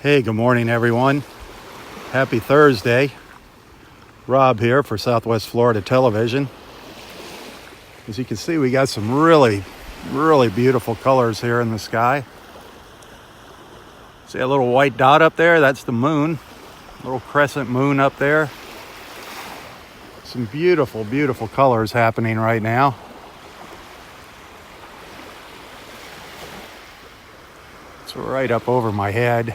Hey, good morning, everyone. Happy Thursday. Robb here for Southwest Florida Television. As you can see, we got some really beautiful colors here in the sky. See a little white dot up there? That's the moon. Little crescent moon up there. Some beautiful colors happening right now. It's right up over my head.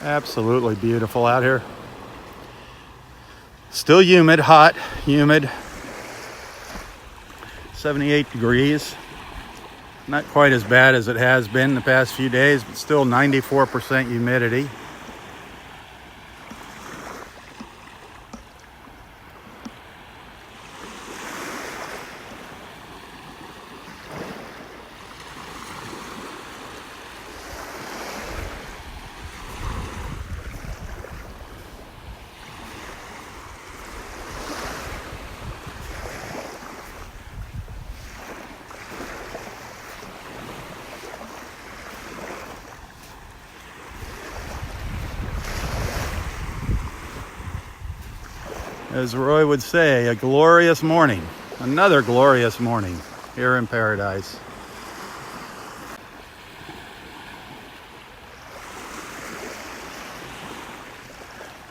Absolutely beautiful out here. Still humid, hot, humid. 78 degrees. Not quite as bad as it has been the past few days, but still 94% humidity. As Roy would say, a glorious morning. Another glorious morning here in paradise.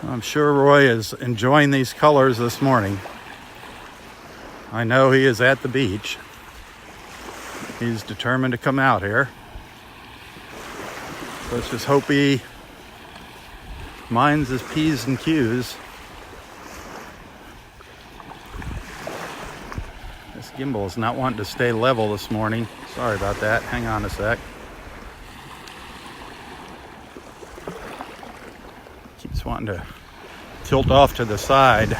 I'm sure Roy is enjoying these colors this morning. I know he is at the beach. He's determined to come out here. Let's just hope he minds his P's and Q's. This gimbal is not wanting to stay level this morning. Sorry about that. Hang on a sec. Keeps wanting to tilt off to the side.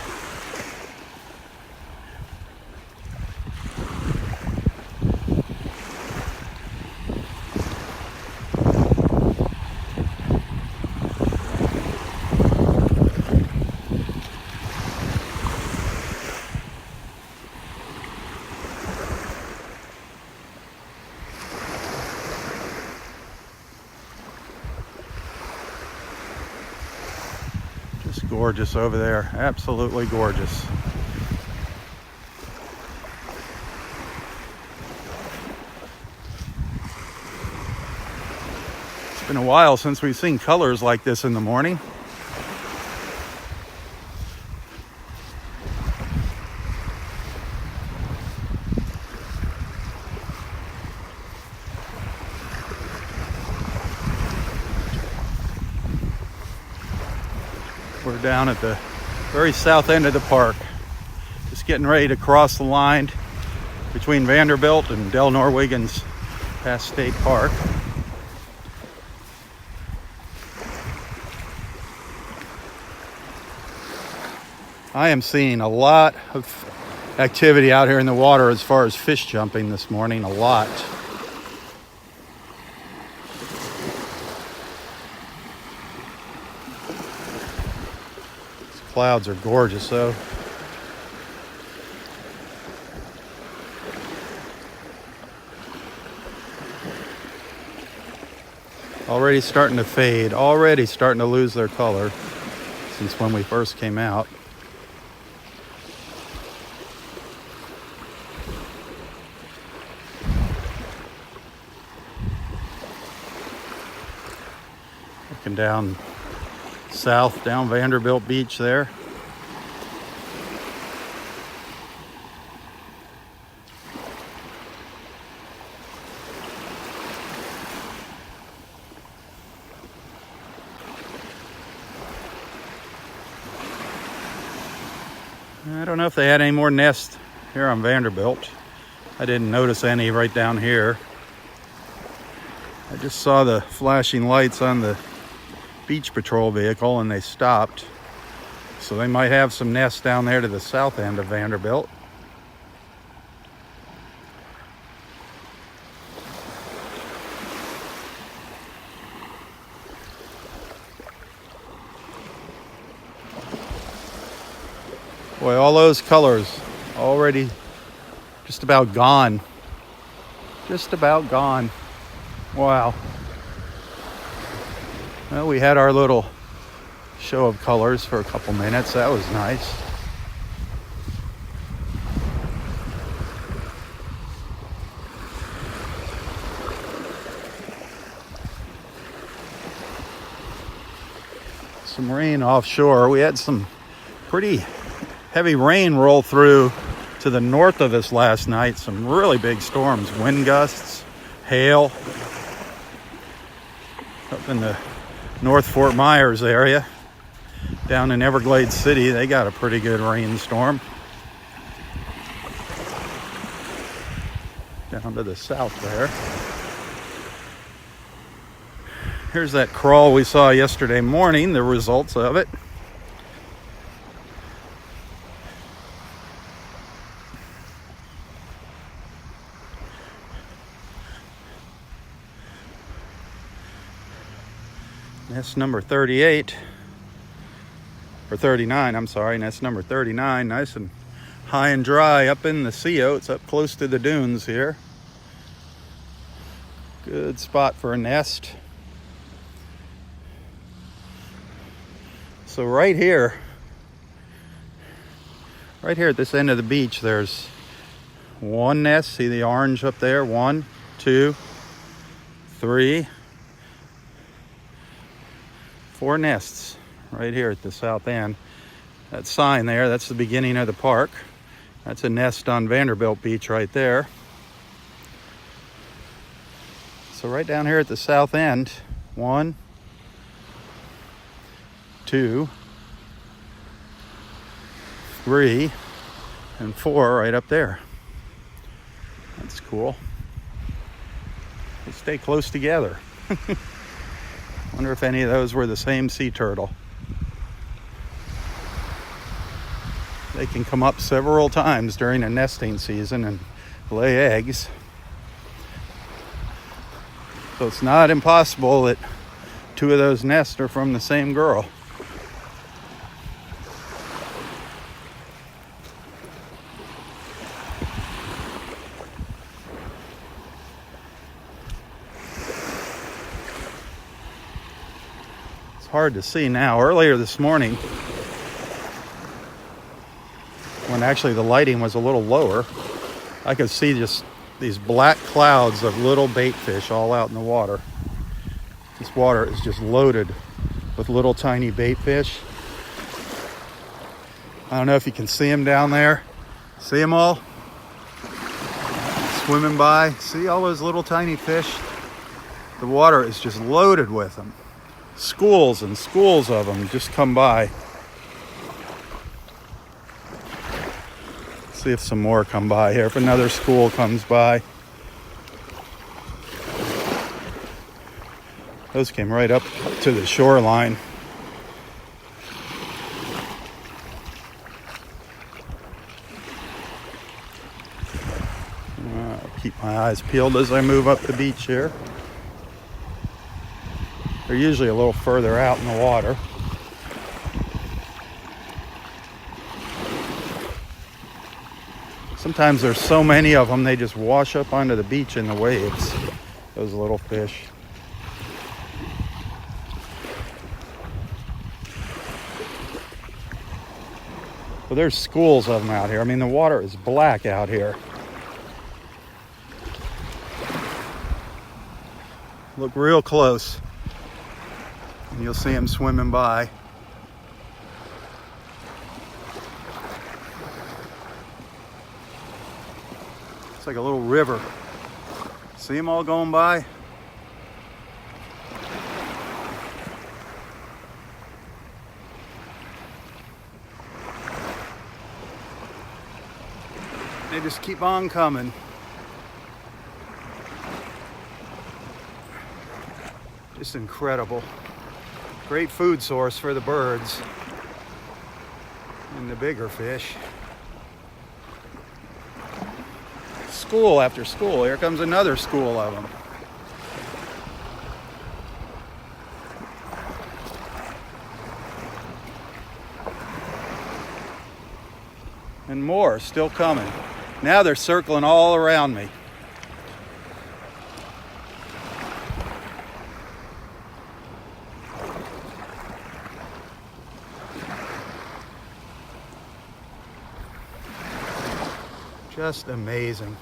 Gorgeous over there. Absolutely gorgeous. It's been a while since we've seen colors like this in the morning. We're down at the very south end of the park, just getting ready to cross the line between Vanderbilt and Del Norwigans past State Park. I am seeing a lot of activity out here in the water as far as fish jumping this morning, a lot. Clouds are gorgeous, though. Already starting to fade, already starting to lose their color since when we first came out. Looking down south, down Vanderbilt Beach there. I don't know if they had any more nests here on Vanderbilt. I didn't notice any right down here. I just saw the flashing lights on the beach patrol vehicle and they stopped. So they might have some nests down there to the south end of Vanderbilt. Boy, all those colors already just about gone. Just about gone. Wow. Well, we had our little show of colors for a couple minutes. That was nice. Some rain offshore. We had some pretty heavy rain roll through to the north of us last night. Some really big storms, wind gusts, hail. Up in the North Fort Myers area. Down in Everglades City, they got a pretty good rainstorm. Down to the south there. Here's that crawl we saw yesterday morning, the results of it. Nest number 38, or 39, I'm sorry, nest number 39, nice and high and dry up in the sea oats, up close to the dunes here. Good spot for a nest. So right here at this end of the beach, there's one nest. See the orange up there? 1, 2, 3, 4 nests right here at the south end. That sign there, that's the beginning of the park. That's a nest on Vanderbilt Beach right there. So right down here at the south end, 1, 2, 3, and 4 right up there. That's cool. They stay close together. Wonder if any of those were the same sea turtle. They can come up several times during a nesting season and lay eggs. So it's not impossible that 2 of those nests are from the same girl. Hard to see now. Earlier this morning, when actually the lighting was a little lower, I could see just these black clouds of little bait fish all out in the water. This water is just loaded with little tiny bait fish. I don't know if you can see them down there. See them all? Swimming by. See all those little tiny fish? The water is just loaded with them. Schools and schools of them just come by. See if some more come by here. If another school comes by. Those came right up to the shoreline. I'll keep my eyes peeled as I move up the beach here. They're usually a little further out in the water. Sometimes there's so many of them, they just wash up onto the beach in the waves, those little fish. Well, there's schools of them out here. I mean, the water is black out here. Look real close, and you'll see them swimming by. It's like a little river. See them all going by? They just keep on coming. Just incredible. Great food source for the birds and the bigger fish. School after school. Here comes another school of them. And more still coming. Now they're circling all around me. Just amazing.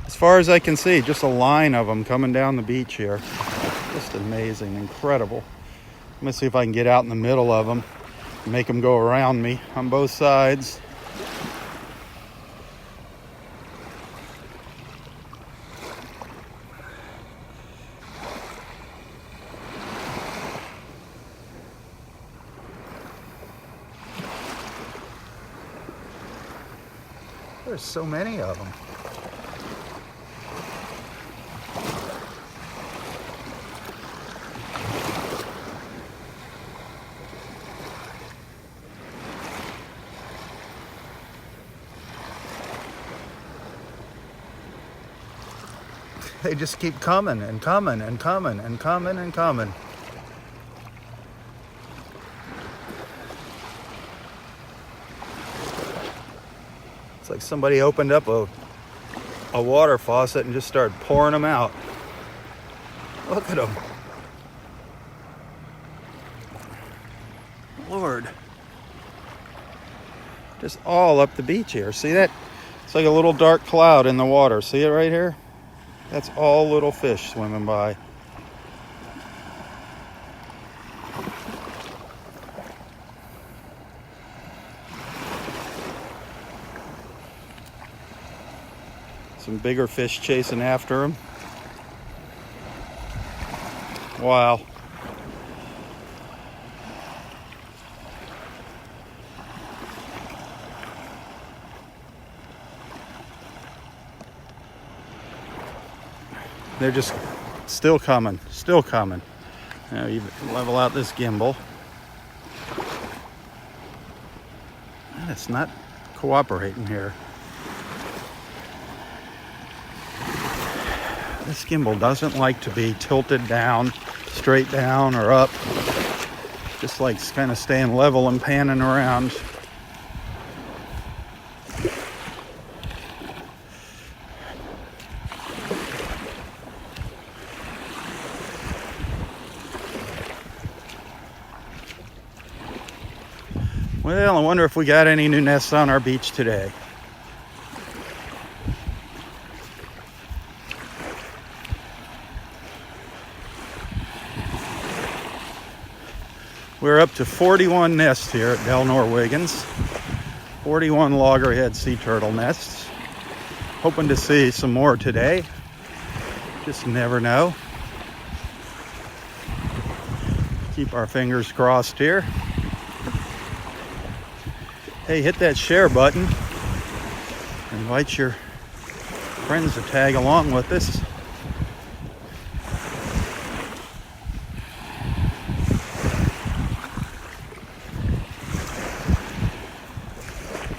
As far as I can see, just a line of them coming down the beach here. Just amazing, incredible. I'm gonna see if I can get out in the middle of them and make them go around me on both sides. There's so many of them. They just keep coming and coming and coming and coming and coming. It's like somebody opened up a water faucet and just started pouring them out. Look at them. Lord. Just all up the beach here. See that? It's like a little dark cloud in the water. See it right here? That's all little fish swimming by. Some bigger fish chasing after him. Wow. They're just still coming, still coming. Now you level out this gimbal. It's not cooperating here. This gimbal doesn't like to be tilted down, straight down or up. Just likes kind of staying level and panning around. Well, I wonder if we got any new nests on our beach today. We're up to 41 nests here at Del Norwegians. 41 loggerhead sea turtle nests. Hoping to see some more today. Just never know. Keep our fingers crossed here. Hey, hit that share button. Invite your friends to tag along with us.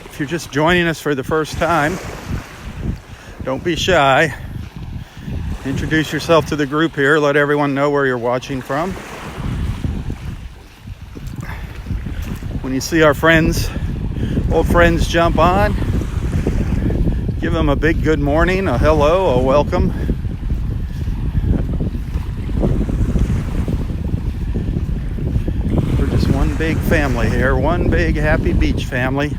If you're just joining us for the first time, don't be shy. Introduce yourself to the group here. Let everyone know where you're watching from. When you see our friends, old friends jump on, give them a big good morning, a hello, a welcome. We're just one big family here, one big happy beach family.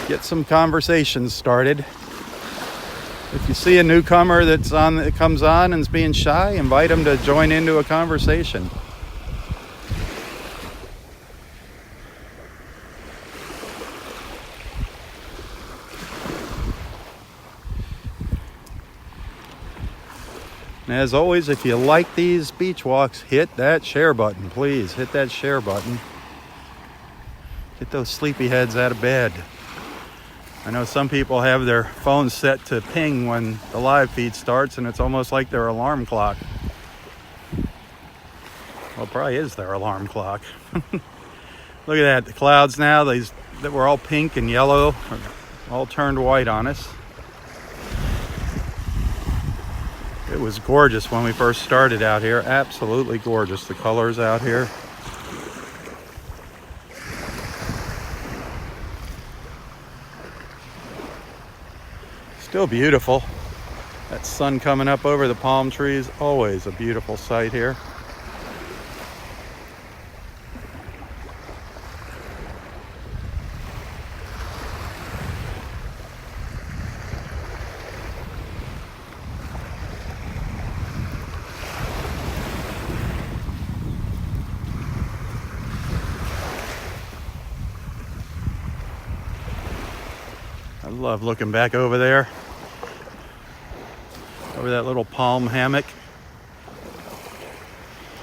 Get some conversations started. If you see a newcomer that comes on and is being shy, invite them to join into a conversation. And as always, if you like these beach walks, hit that share button, please. Hit that share button. Get those sleepyheads out of bed. I know some people have their phones set to ping when the live feed starts, and it's almost like their alarm clock. Well, it probably is their alarm clock. Look at that, the clouds now, that were all pink and yellow, are all turned white on us. It was gorgeous when we first started out here. Absolutely gorgeous. The colors out here. Still beautiful. That sun coming up over the palm trees. Always a beautiful sight here. I love looking back over there, over that little palm hammock.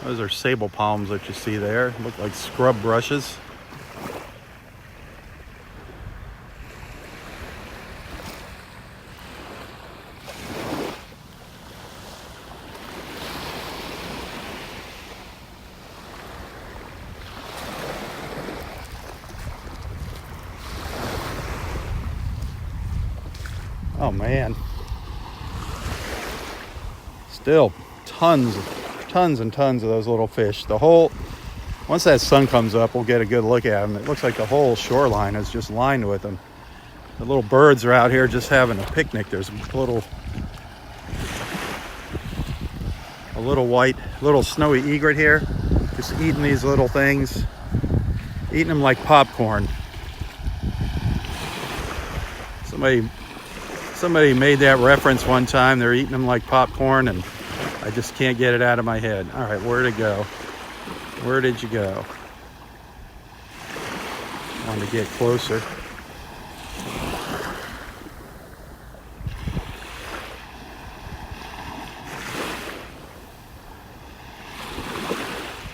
Those are sable palms that you see there. Look like scrub brushes. Oh man. Still tons and tons of those little fish. Once that sun comes up, we'll get a good look at them. It looks like the whole shoreline is just lined with them. The little birds are out here just having a picnic. There's a little snowy egret here, just eating these little things, eating them like popcorn. Somebody made that reference one time. They're eating them like popcorn, and I just can't get it out of my head. All right, where'd it go? Where did you go? I want to get closer.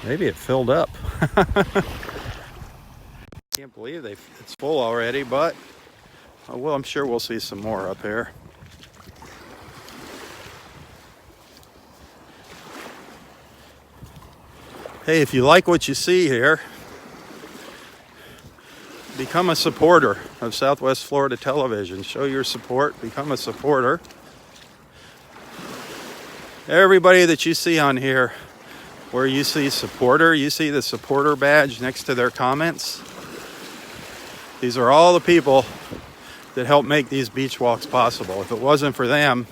Maybe it filled up. Can't believe it's full already, but well, I'm sure we'll see some more up here. Hey, if you like what you see here, become a supporter of Southwest Florida Television. Show your support. Become a supporter. Everybody that you see on here, where you see supporter, you see the supporter badge next to their comments. These are all the people that help make these beach walks possible. If it wasn't for them,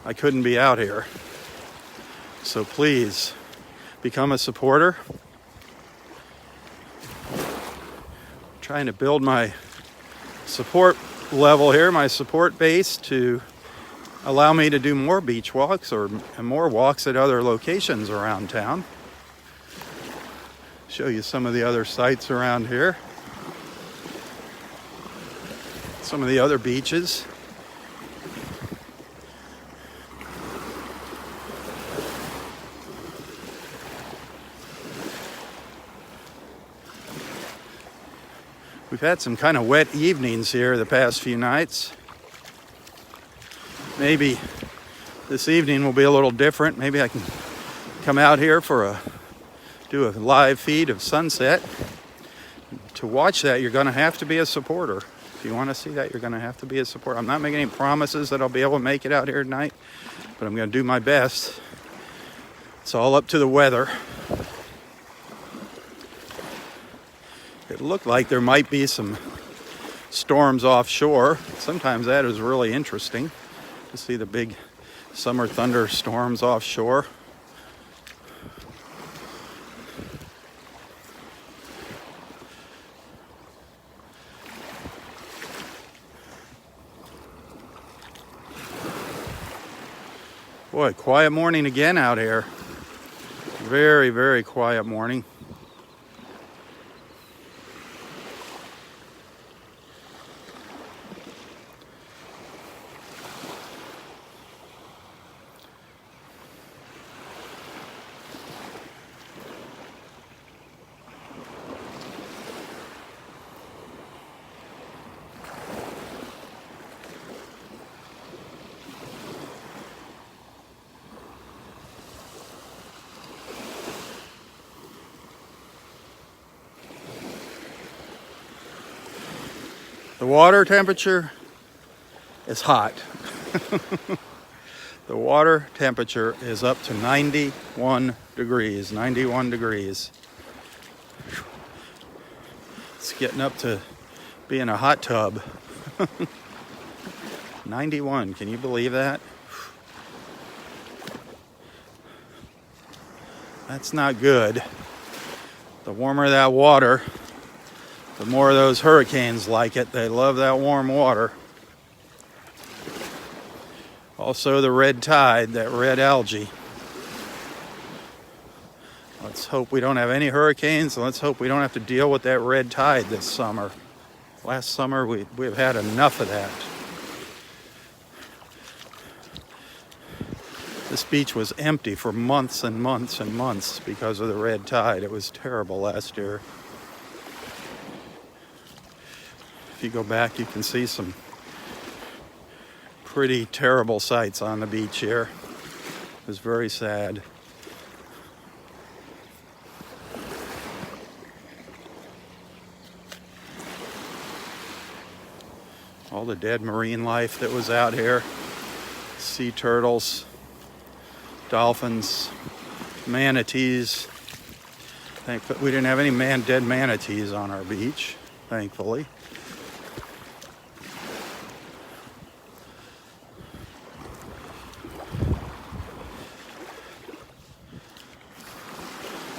I couldn't be out here. So please, become a supporter. I'm trying to build my support level here, my support base, to allow me to do more beach walks and more walks at other locations around town. Show you some of the other sites around here. Some of the other beaches. We've had some kind of wet evenings here the past few nights. Maybe this evening will be a little different. Maybe I can come out here do a live feed of sunset. To watch that, you're going to have to be a supporter. If you want to see that, you're going to have to be a supporter. I'm not making any promises that I'll be able to make it out here tonight, but I'm going to do my best. It's all up to the weather. It looked like there might be some storms offshore. Sometimes that is really interesting to see the big summer thunderstorms offshore. Boy, quiet morning again out here. Very, very quiet morning. The water temperature is hot. The water temperature is up to 91 degrees. 91 degrees. It's getting up to being a hot tub. 91, can you believe that? That's not good. The warmer that water, the more those hurricanes like it. They love that warm water. Also the red tide, that red algae. Let's hope we don't have any hurricanes, and let's hope we don't have to deal with that red tide this summer. Last summer we've had enough of that. This beach was empty for months and months and months because of the red tide. It was terrible last year. If you go back, you can see some pretty terrible sights on the beach here. It was very sad. All the dead marine life that was out here. Sea turtles, dolphins, manatees. We didn't have any dead manatees on our beach, thankfully.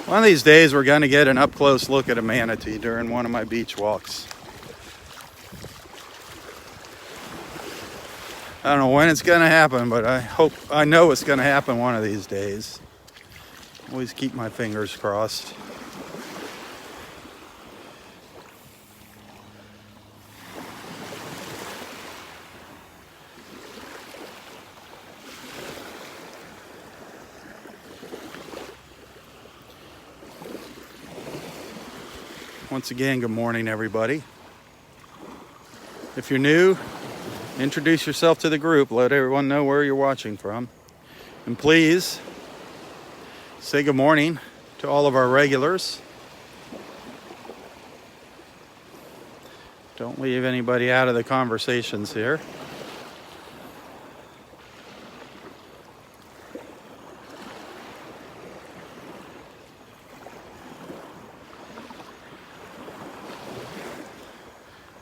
One of these days we're going to get an up-close look at a manatee during one of my beach walks. I don't know when it's going to happen, but I know it's going to happen one of these days. Always keep my fingers crossed. Once again, good morning, everybody. If you're new, introduce yourself to the group. Let everyone know where you're watching from. And please say good morning to all of our regulars. Don't leave anybody out of the conversations here.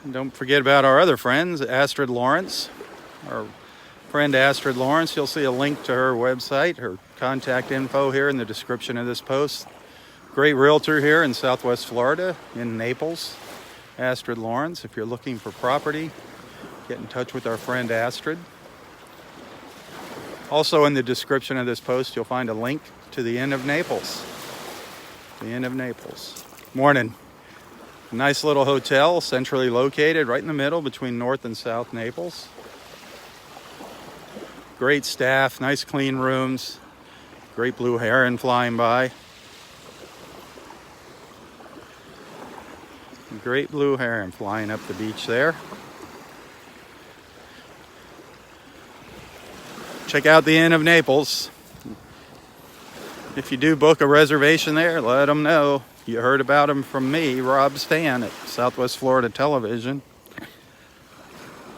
And don't forget about our other friends, Astrid Lawrence. Our friend Astrid Lawrence, you'll see a link to her website, her contact info here in the description of this post. Great realtor here in Southwest Florida, in Naples. Astrid Lawrence, if you're looking for property, get in touch with our friend Astrid. Also in the description of this post, you'll find a link to the Inn of Naples. The Inn of Naples. Morning. Nice little hotel, centrally located, right in the middle between North and South Naples. Great staff, nice clean rooms, great blue heron flying by. Great blue heron flying up the beach there. Check out the Inn of Naples. If you do book a reservation there, let them know. You heard about them from me, Robb Stan at Southwest Florida Television.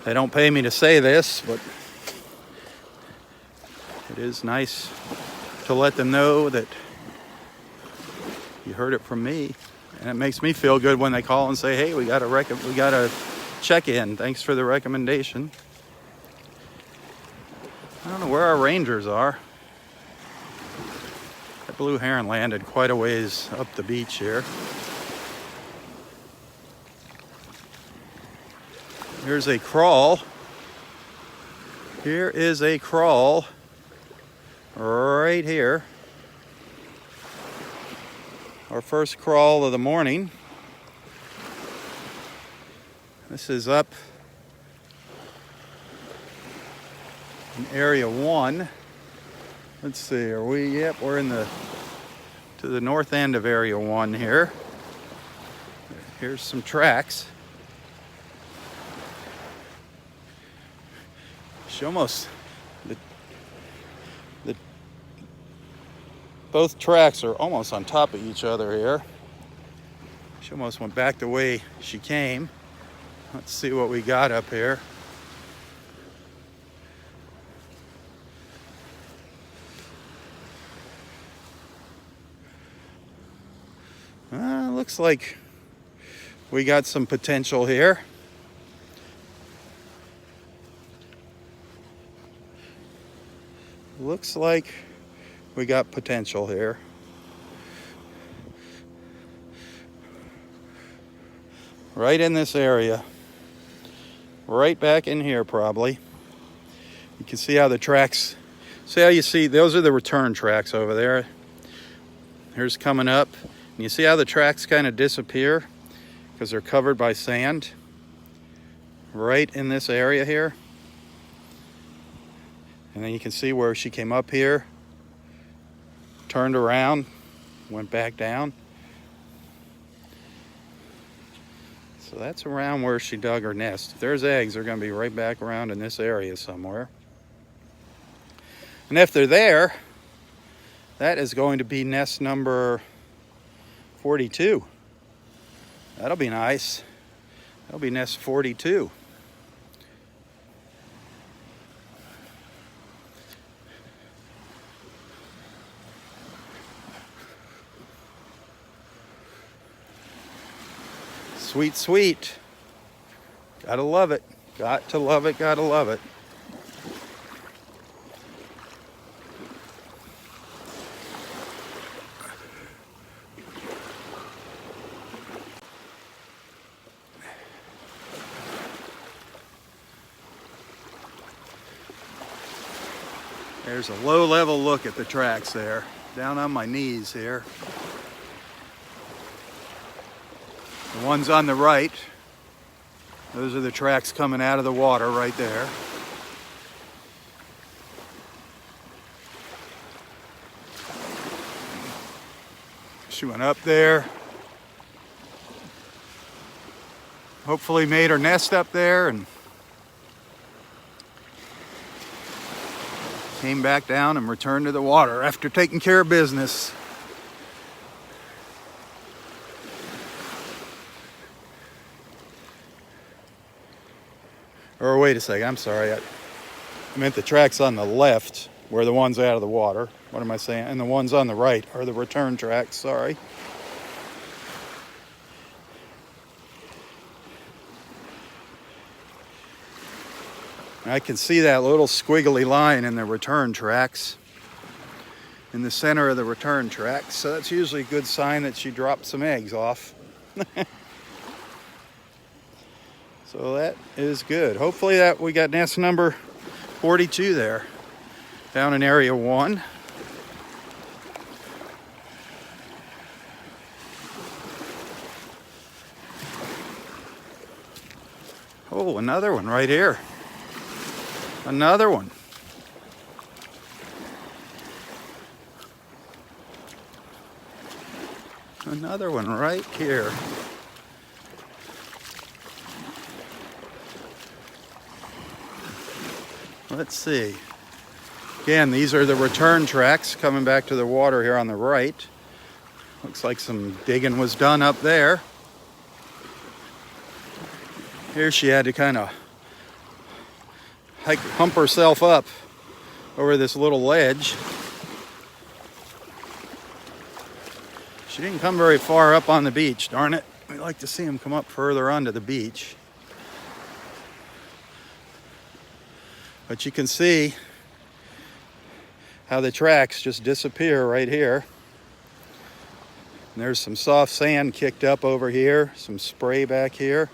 They don't pay me to say this, but it is nice to let them know that you heard it from me. And it makes me feel good when they call and say, hey, we got a check-in. Thanks for the recommendation. I don't know where our rangers are. That blue heron landed quite a ways up the beach here. Here's a crawl. Here is a crawl right here. Our first crawl of the morning. This is up in area 1. Let's see, are we? Yep, we're to the north end of area 1 here. Here's some tracks. She almost, both tracks are almost on top of each other here. She almost went back the way she came. Let's see what we got up here. looks like we got some potential here. Looks like we got potential here. Right in this area. Right back in here probably. You can see how the tracks, see how you see, those are the return tracks over there. Here's coming up. And you see how the tracks kind of disappear because they're covered by sand. Right in this area here. And then you can see where she came up here, turned around, went back down. So that's around where she dug her nest. If there's eggs, they're going to be right back around in this area somewhere. And if they're there, that is going to be nest number 42. That'll be nice. That'll be nest 42. Sweet, sweet. Gotta love it. Got to love it, gotta love it. There's a low-level look at the tracks there. Down on my knees here. The ones on the right, those are the tracks coming out of the water right there. She went up there. Hopefully made her nest up there and came back down and returned to the water after taking care of business. Or wait a second, I'm sorry. I meant the tracks on the left were the ones out of the water. What am I saying? And the ones on the right are the return tracks, sorry. I can see that little squiggly line in the return tracks, in the center of the return tracks. So that's usually a good sign that she dropped some eggs off. So that is good. Hopefully that we got nest number 42 there, down in area 1. Oh, another one right here. Another one. Another one right here. Let's see. Again, these are the return tracks coming back to the water here on the right. Looks like some digging was done up there. Here she had to kind of hump herself up over this little ledge. She didn't come very far up on the beach, darn it. We like to see them come up further onto the beach. But you can see how the tracks just disappear right here. And there's some soft sand kicked up over here, some spray back here.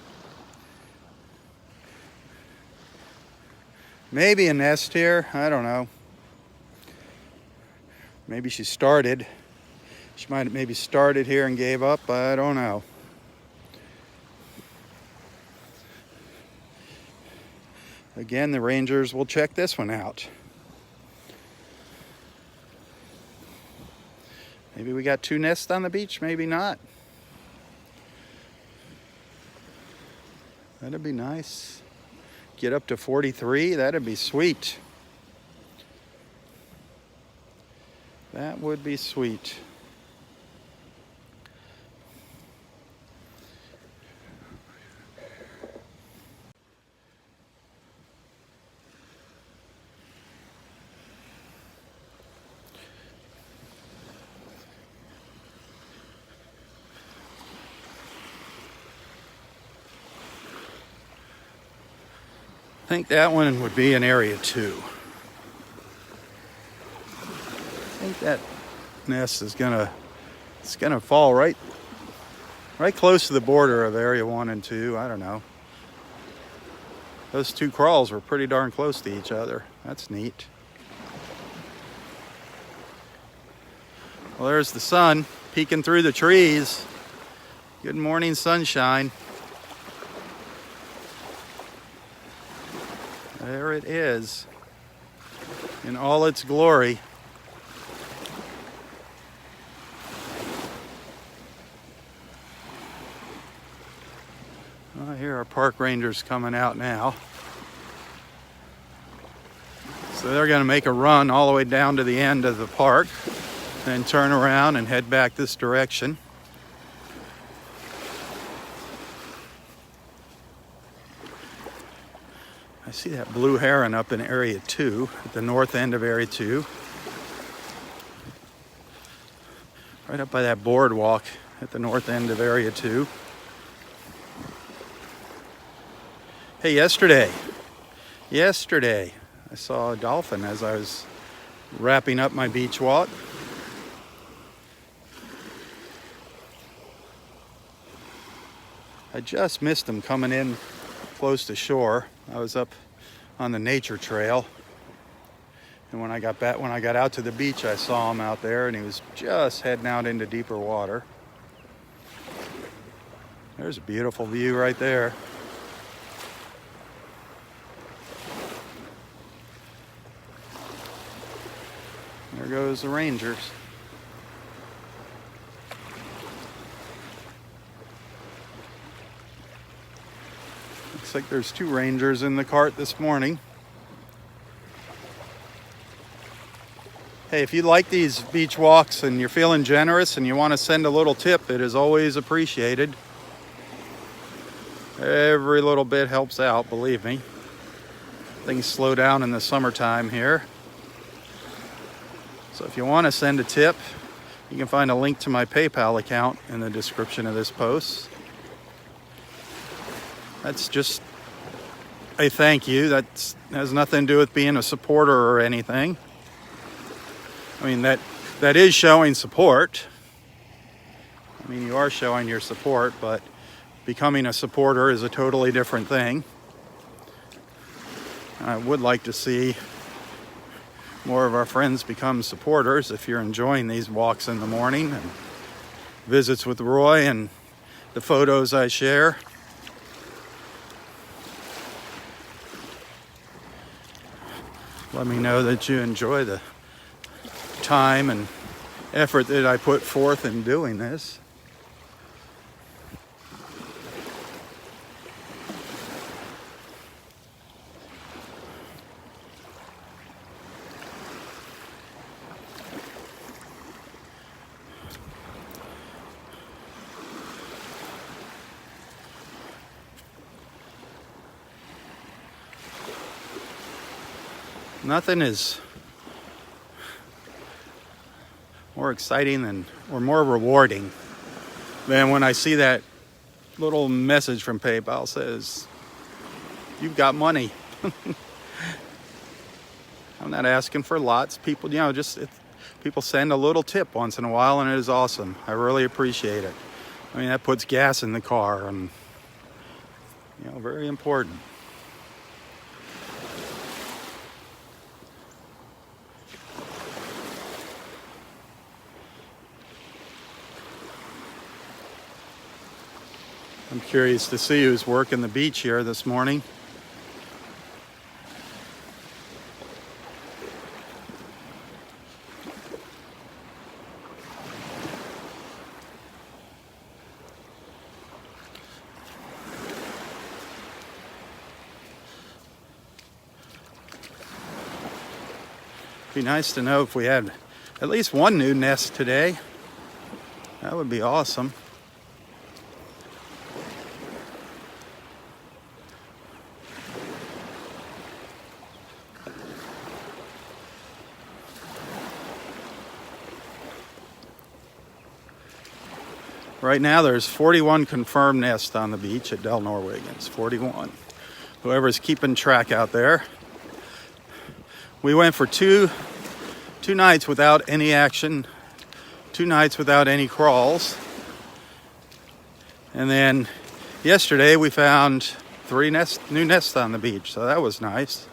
Maybe a nest here, I don't know. Maybe she started. She might have maybe started here and gave up, I don't know. Again, the rangers will check this one out. Maybe we got 2 nests on the beach, maybe not. That'd be nice. Get up to 43, that'd be sweet. That would be sweet. think that one would be in area 2. I think that nest is gonna fall right close to the border of area 1 and 2. I don't know. Those two crawls were pretty darn close to each other. That's neat. Well, there's the sun peeking through the trees. Good morning, sunshine. There it is in all its glory. I hear our park rangers coming out now. So they're going to make a run all the way down to the end of the park, then turn around and head back this direction. I see that blue heron up in area 2, at the north end of area 2. Right up by that boardwalk at the north end of area 2. Hey, yesterday, I saw a dolphin as I was wrapping up my beach walk. I just missed him coming in close to shore. I was up on the nature trail, and when I got out to the beach, I saw him out there, and he was just heading out into deeper water. There's a beautiful view right there. There goes the rangers. Looks like there's 2 rangers in the cart this morning. Hey, if you like these beach walks and you're feeling generous and you want to send a little tip, it is always appreciated. Every little bit helps out, believe me. Things slow down in the summertime here. So if you want to send a tip, you can find a link to my PayPal account in the description of this post. That's just a thank you. That has nothing to do with being a supporter or anything. I mean, that is showing support. I mean, you are showing your support, but becoming a supporter is a totally different thing. I would like to see more of our friends become supporters. If you're enjoying these walks in the morning and visits with Roy and the photos I share, let me know that you enjoy the time and effort that I put forth in doing this. Nothing is more exciting or more rewarding than when I see that little message from PayPal says, "You've got money." I'm not asking for lots. People, people send a little tip once in a while, and it is awesome. I really appreciate it. I mean, that puts gas in the car, and very important. I'm curious to see who's working the beach here this morning. Be nice to know if we had at least one new nest today. That would be awesome. Right now there's 41 confirmed nests on the beach at Del Norwegen. It's 41. whoever's keeping track out there. We went for two nights without any action, 2 nights without any crawls. And then yesterday we found 3 new nests on the beach, so that was nice.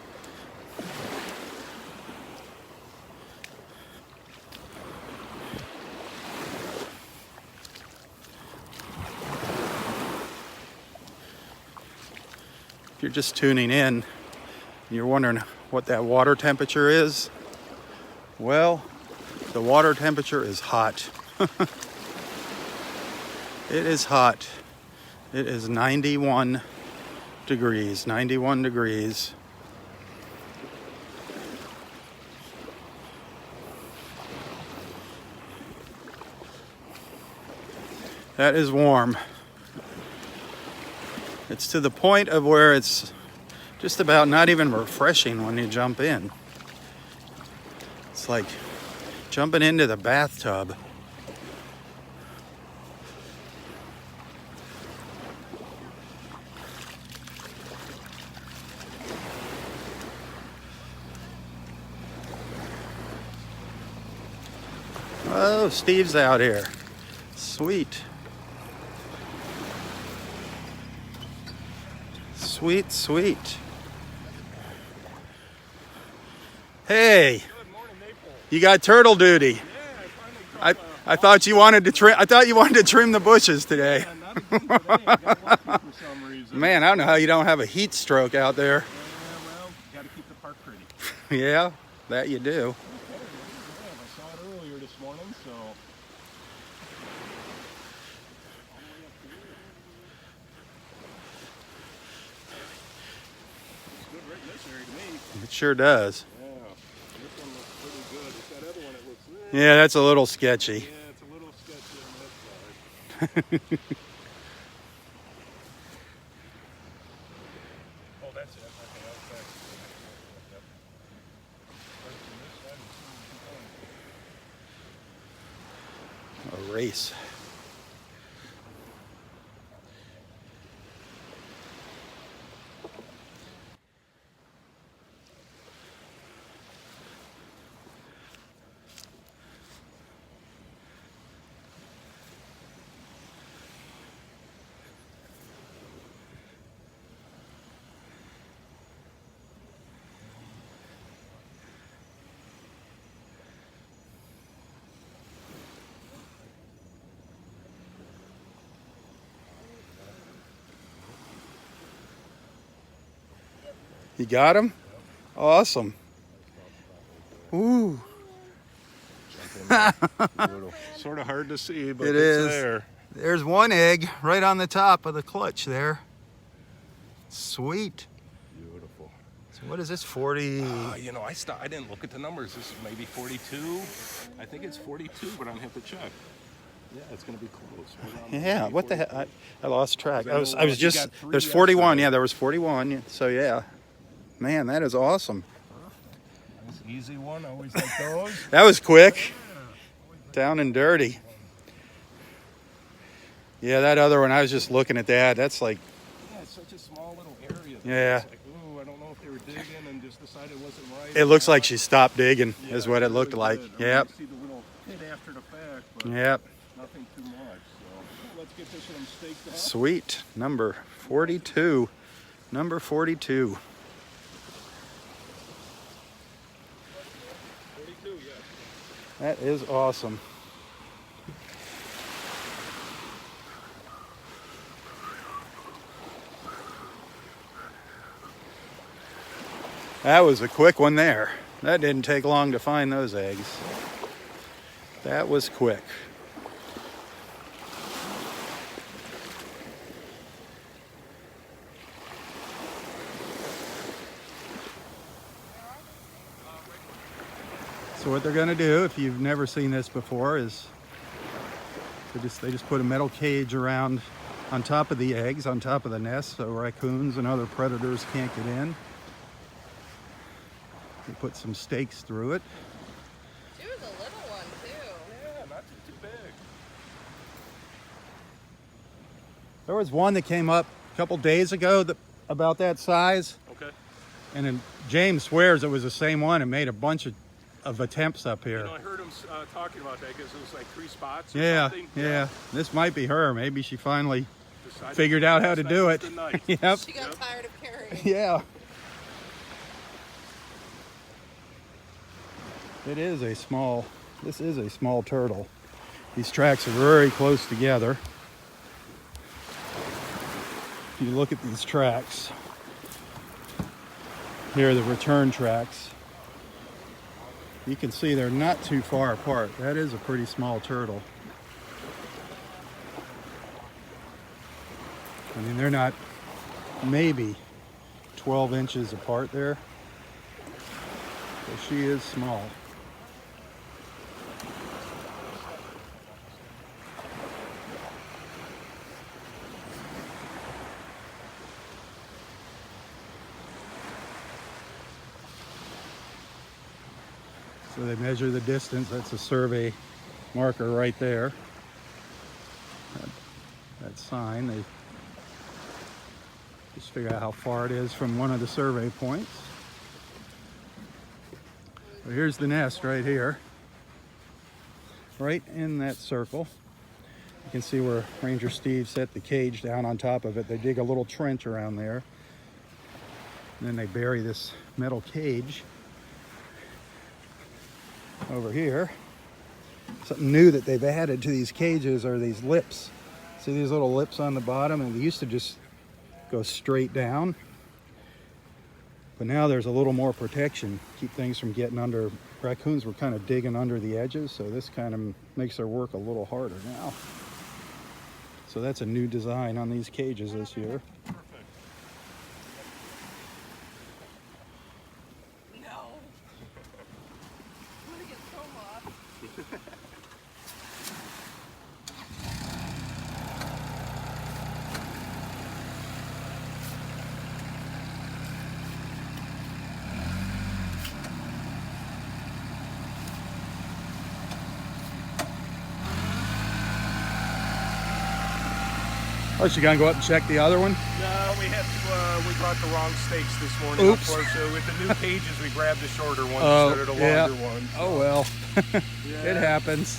If you're just tuning in and you're wondering what that water temperature is, well, the water temperature is hot. It is hot. It is 91 degrees. 91 degrees. That is warm. It's to the point of where it's just about not even refreshing when you jump in. It's like jumping into the bathtub. Oh, Steve's out here. Sweet. Sweet, sweet. Hey. Good morning, Naples. You got turtle duty. Yeah, I finally I thought you wanted to trim. I thought you wanted to trim the bushes today. Yeah, not again today. I got lucky for some reason. Man, I don't know how you don't have a heat stroke out there. Yeah, well, got to keep the park pretty. Yeah, that you do. Okay, I saw it earlier this morning, so. It's good right in this area to me. It sure does. Yeah, this one looks pretty good. It's that other one that looks. Yeah, that's a little sketchy. Yeah, it's a little sketchy on that side. Oh, that's it. Okay, I'll back. Yep. Right from this side. A race. You got him? Awesome. Ooh. Sort of hard to see, but It it's is. there. There's one egg right on the top of the clutch there. Sweet. Beautiful. So what is this, 40? You know, I didn't look at the numbers. This is maybe 42. I think it's 42, but I'm gonna have to check. Yeah, it's gonna be close. Yeah, what the heck? I lost track. I was you just, got 3 there's 41. yesterday. Yeah, there was 41. So yeah. Man, that is awesome. Nice easy one. I always like those. That was quick. Down and dirty. Yeah, that other one, I was just looking at that. That's like, Yeah, it's such a small little area. Yeah. It's like, ooh, I don't know if they were digging and just decided it wasn't right. it looks like she stopped digging, Yeah, is what it looked really like. did. I mean, Yep. you see the little pit after the fact, but Yep. nothing too much. So let's get this one staked up. Sweet. Number 42. Number 42. 42, yes. That is awesome. That was a quick one there. That didn't take long to find those eggs. That was quick. So what they're going to do, if you've never seen this before, is they just put a metal cage around on top of the eggs, on top of the nest, so raccoons and other predators can't get in. They put some stakes through it. She was a little one too. Yeah, not too big. There was one that came up a couple days ago about that size. Okay. And then James swears it was the same one and made a bunch of attempts up here. You know, I heard him talking about that because it was like 3 spots or Yeah, something. yeah. This might be her. Maybe she finally Decided figured out how to do it. last night was the night. Yep. She got tired of carrying. Yeah. This is a small turtle. These tracks are very close together. If you look at these tracks, here are the return tracks. You can see they're not too far apart. That is a pretty small turtle. I mean, they're not maybe 12 inches apart there. So she is small. So they measure the distance. That's a survey marker right there. That sign, they just figure out how far it is from one of the survey points. So here's the nest right here. Right in that circle. You can see where Ranger Steve set the cage down on top of it. They dig a little trench around there. And then they bury this metal cage over here. Something new that they've added to these cages are these lips. See these little lips on the bottom? And they used to just go straight down. But now there's a little more protection. Keep things from getting under. Raccoons were kind of digging under the edges, so this kind of makes their work a little harder now. So that's a new design on these cages this year. No. I'm gonna get so lost. Oh, she gonna go up and check the other one? No, we had to. We brought the wrong stakes this morning. Oops. Unfortunately, with the new cages, we grabbed the shorter one Oh, instead of the yeah. longer one. So. Oh well. Yeah. It happens.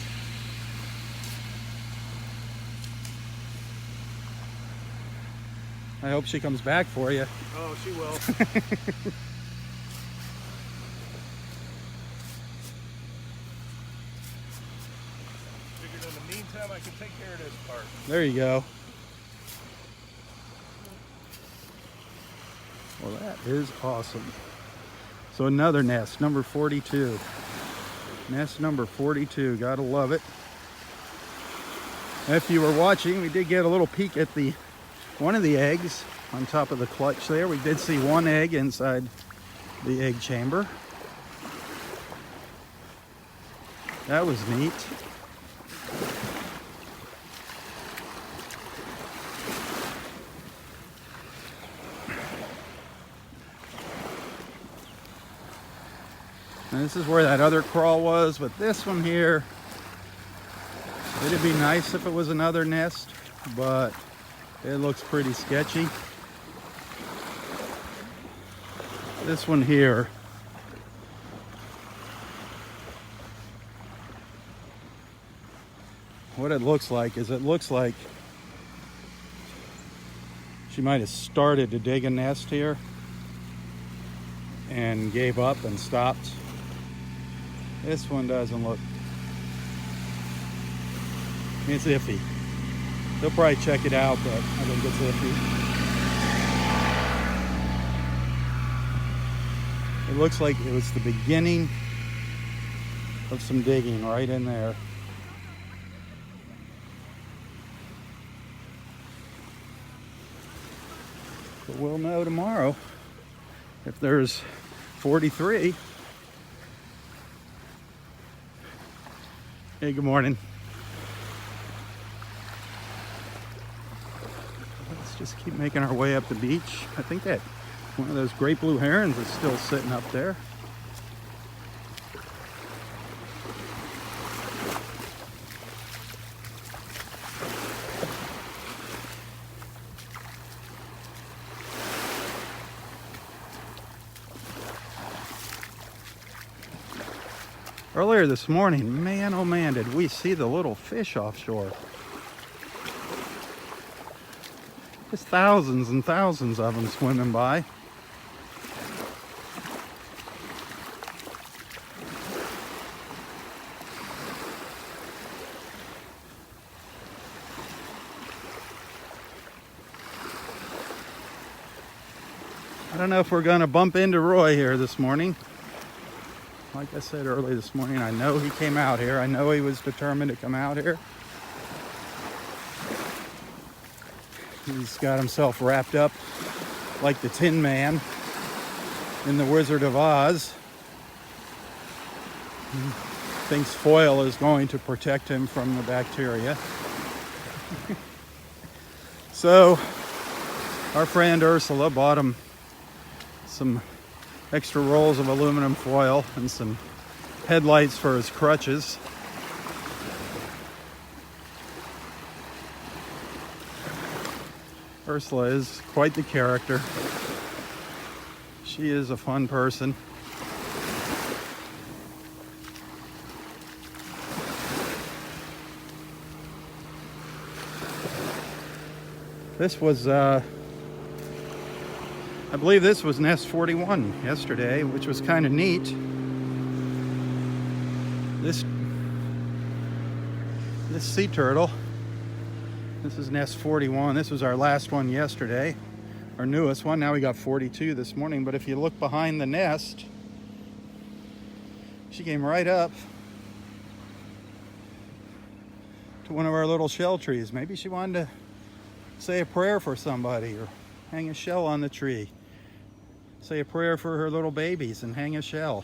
I hope she comes back for you. Oh, she will. Figured in the meantime, I can take care of this part. There you go. Well, that is awesome. So another nest, number 42. Nest number 42, gotta love it. If you were watching, we did get a little peek at one of the eggs on top of the clutch there. We did see one egg inside the egg chamber. That was neat. And this is where that other crawl was, but this one here, it'd be nice if it was another nest, but it looks pretty sketchy. This one here, what it looks like is she might have started to dig a nest here and gave up and stopped. This one doesn't look, it's iffy. They'll probably check it out, but I think it's iffy. It looks like it was the beginning of some digging right in there. But we'll know tomorrow if there's 43. Hey, good morning. Let's just keep making our way up the beach. I think that one of those great blue herons is still sitting up there. Earlier this morning, man, oh man, did we see the little fish offshore. There's thousands and thousands of them swimming by. I don't know if we're gonna bump into Roy here this morning. Like I said early this morning, I know he came out here. I know he was determined to come out here. He's got himself wrapped up like the Tin Man in The Wizard of Oz. He thinks foil is going to protect him from the bacteria. So, our friend Ursula bought him some extra rolls of aluminum foil and some headlights for his crutches. Ursula is quite the character. She is a fun person. This was I believe this was nest 41 yesterday, which was kind of neat. This sea turtle, this is nest 41. This was our last one yesterday, our newest one. Now we got 42 this morning, but if you look behind the nest, she came right up to one of our little shell trees. Maybe she wanted to say a prayer for somebody or hang a shell on the tree. Say a prayer for her little babies and hang a shell.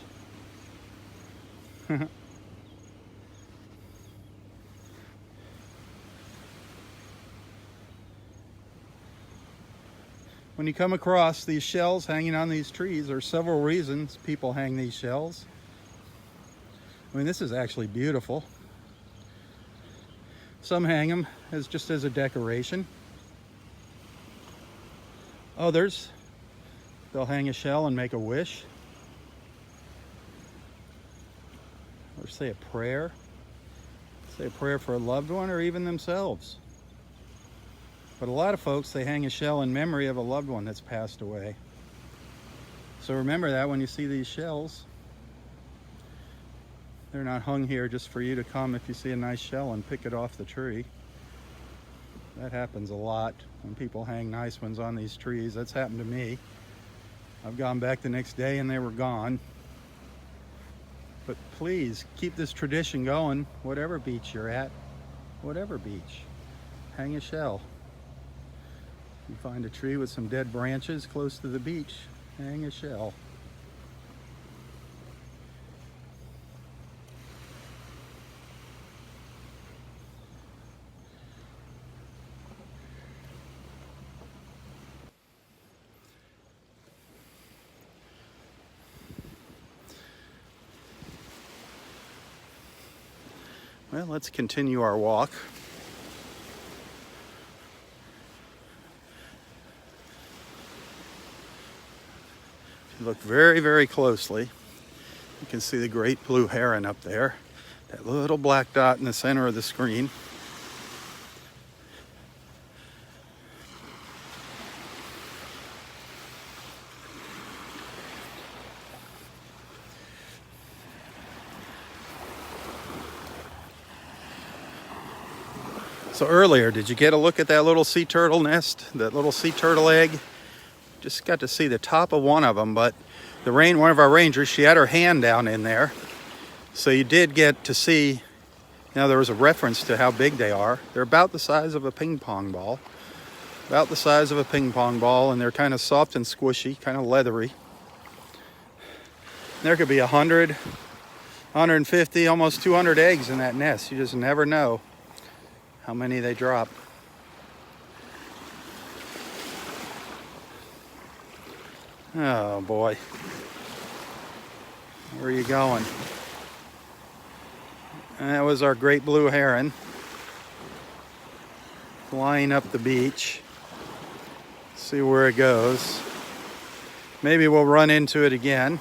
When you come across these shells hanging on these trees, there are several reasons people hang these shells. I mean, this is actually beautiful. Some hang them just as a decoration. Others, they'll hang a shell and make a wish. Or say a prayer. Say a prayer for a loved one or even themselves. But a lot of folks, they hang a shell in memory of a loved one that's passed away. So remember that when you see these shells. They're not hung here just for you to come if you see a nice shell and pick it off the tree. That happens a lot when people hang nice ones on these trees. That's happened to me. I've gone back the next day and they were gone. But please keep this tradition going, whatever beach you're at, whatever beach. Hang a shell. You find a tree with some dead branches close to the beach, hang a shell. Well, let's continue our walk. If you look very, very closely, you can see the great blue heron up there. That little black dot in the center of the screen. So earlier, did you get a look at that little sea turtle nest, that little sea turtle egg? Just got to see the top of one of them, but one of our rangers, she had her hand down in there. So you did get to see, there was a reference to how big they are. They're about the size of a ping pong ball. About the size of a ping pong ball, and they're kind of soft and squishy, kind of leathery. There could be 100, 150, almost 200 eggs in that nest. You just never know how many they drop. Oh boy. Where are you going? And that was our great blue heron flying up the beach. See where it goes. Maybe we'll run into it again.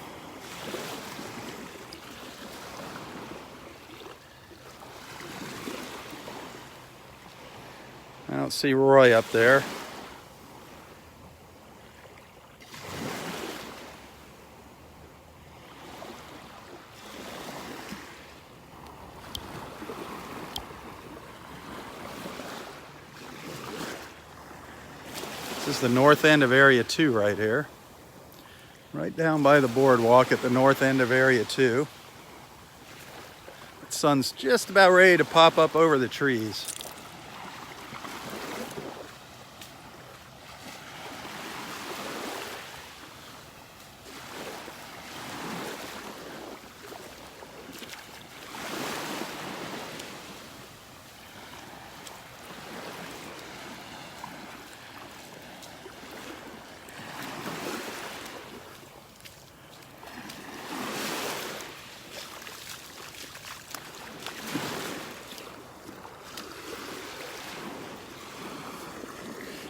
don't see Roy up there. This is the north end of Area 2 right here. Right down by the boardwalk at the north end of Area 2. The sun's just about ready to pop up over the trees.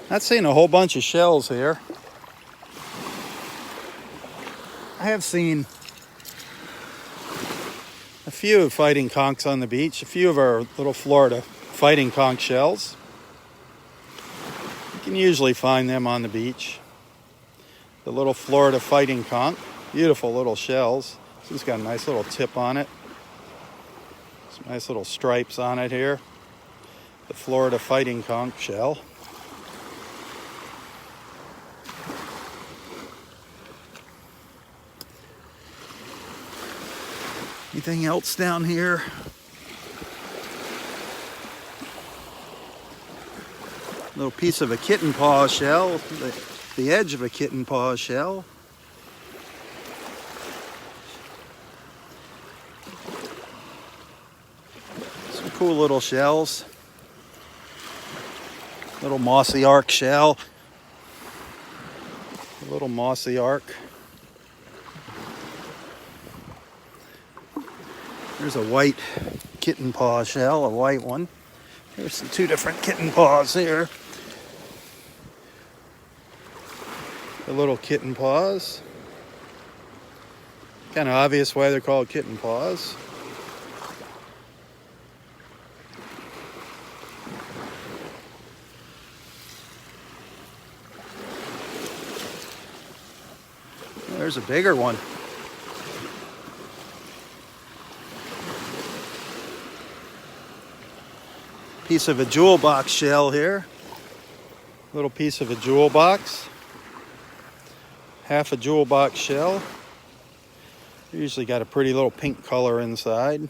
Not seeing a whole bunch of shells here. I have seen a few fighting conchs on the beach, a few of our little Florida fighting conch shells. You can usually find them on the beach. The little Florida fighting conch, beautiful little shells. This has got a nice little tip on it. Some nice little stripes on it here. The Florida fighting conch shell. Anything else down here? Little piece of a kitten paw shell, the edge of a kitten paw shell. Some cool little shells. Little mossy arc shell. A little mossy arc. There's a white kitten paw shell, a white one. There's some two different kitten paws here. The little kitten paws. Kind of obvious why they're called kitten paws. There's a bigger one. Piece of a jewel box shell here. Little piece of a jewel box. Half a jewel box shell. Usually got a pretty little pink color inside.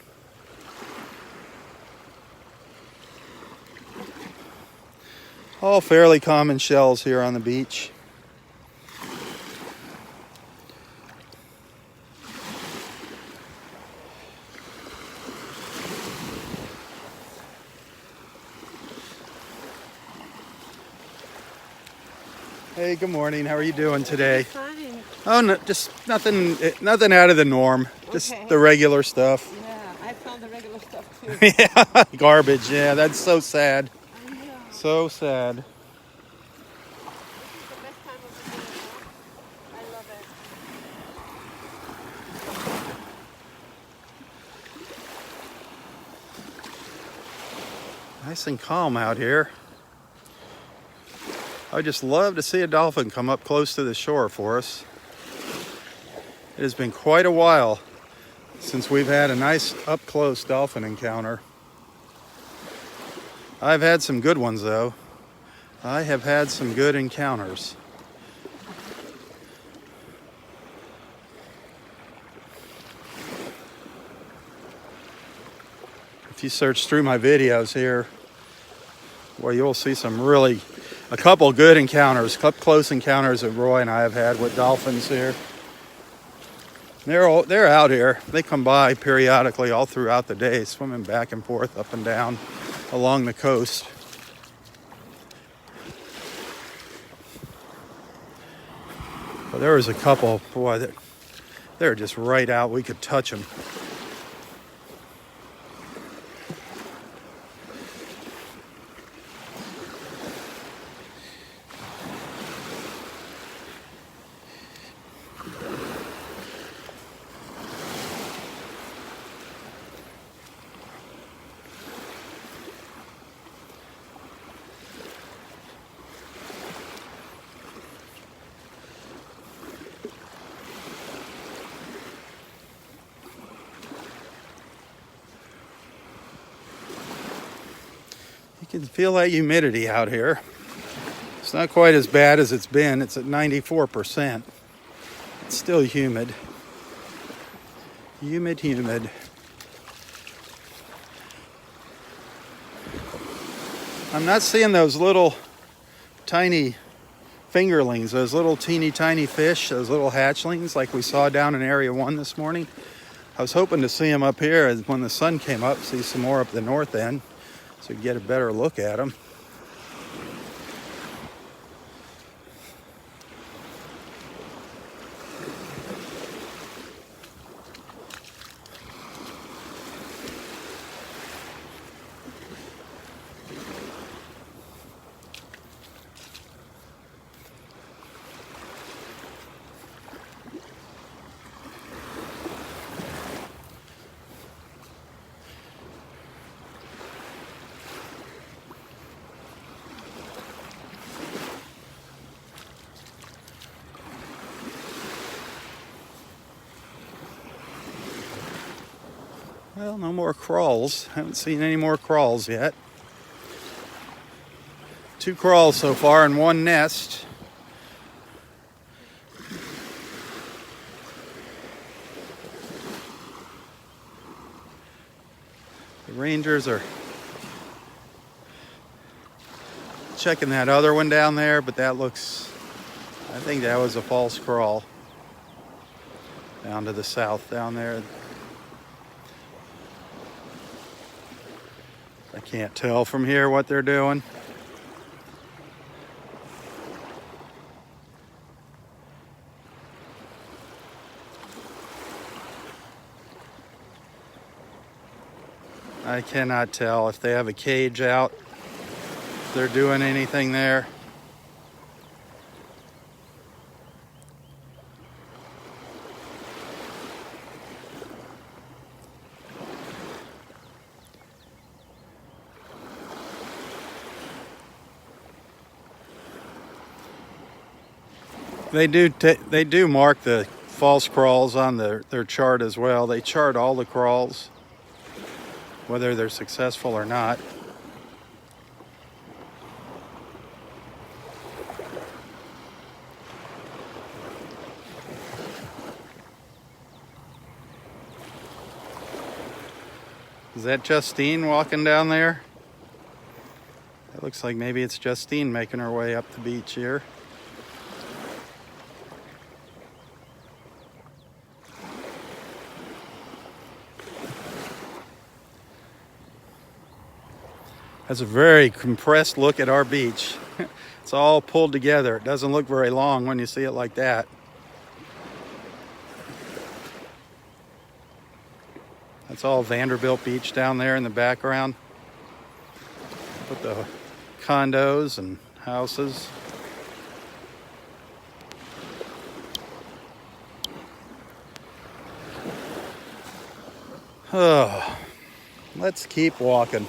All fairly common shells here on the beach. Hey, good morning. How are you doing today? Fine. Oh, no, just nothing out of the norm. Just the regular stuff. Yeah, I found the regular stuff too. Yeah, garbage. Yeah, that's so sad. I know. So sad. It's the best time of the year, huh? I love it. Nice and calm out here. I just love to see a dolphin come up close to the shore for us. It has been quite a while since we've had a nice up-close dolphin encounter. I've had some good ones though. I have had some good encounters. If you search through my videos here, well, you'll see a couple good encounters, close encounters that Roy and I have had with dolphins here. They're out here. They come by periodically all throughout the day, swimming back and forth, up and down along the coast. But there was a couple, boy, they're just right out. We could touch them. You can feel that humidity out here. It's not quite as bad as it's been. It's at 94%. It's still humid. Humid, humid. I'm not seeing those little tiny fingerlings, those little teeny tiny fish, those little hatchlings like we saw down in Area 1 this morning. I was hoping to see them up here when the sun came up, see some more up the north end so we could get a better look at them. Well, no more crawls. Haven't seen any more crawls yet. 2 crawls so far in 1 nest. The rangers are checking that other one down there, but that looks, I think that was a false crawl. Down to the south down there. I can't tell from here what they're doing. I cannot tell if they have a cage out, if they're doing anything there. They do mark the false crawls on their chart as well. They chart all the crawls, whether they're successful or not. Is that Justine walking down there? It looks like maybe it's Justine making her way up the beach here. That's a very compressed look at our beach. It's all pulled together. It doesn't look very long when you see it like that. That's all Vanderbilt Beach down there in the background. With the condos and houses. Oh, let's keep walking.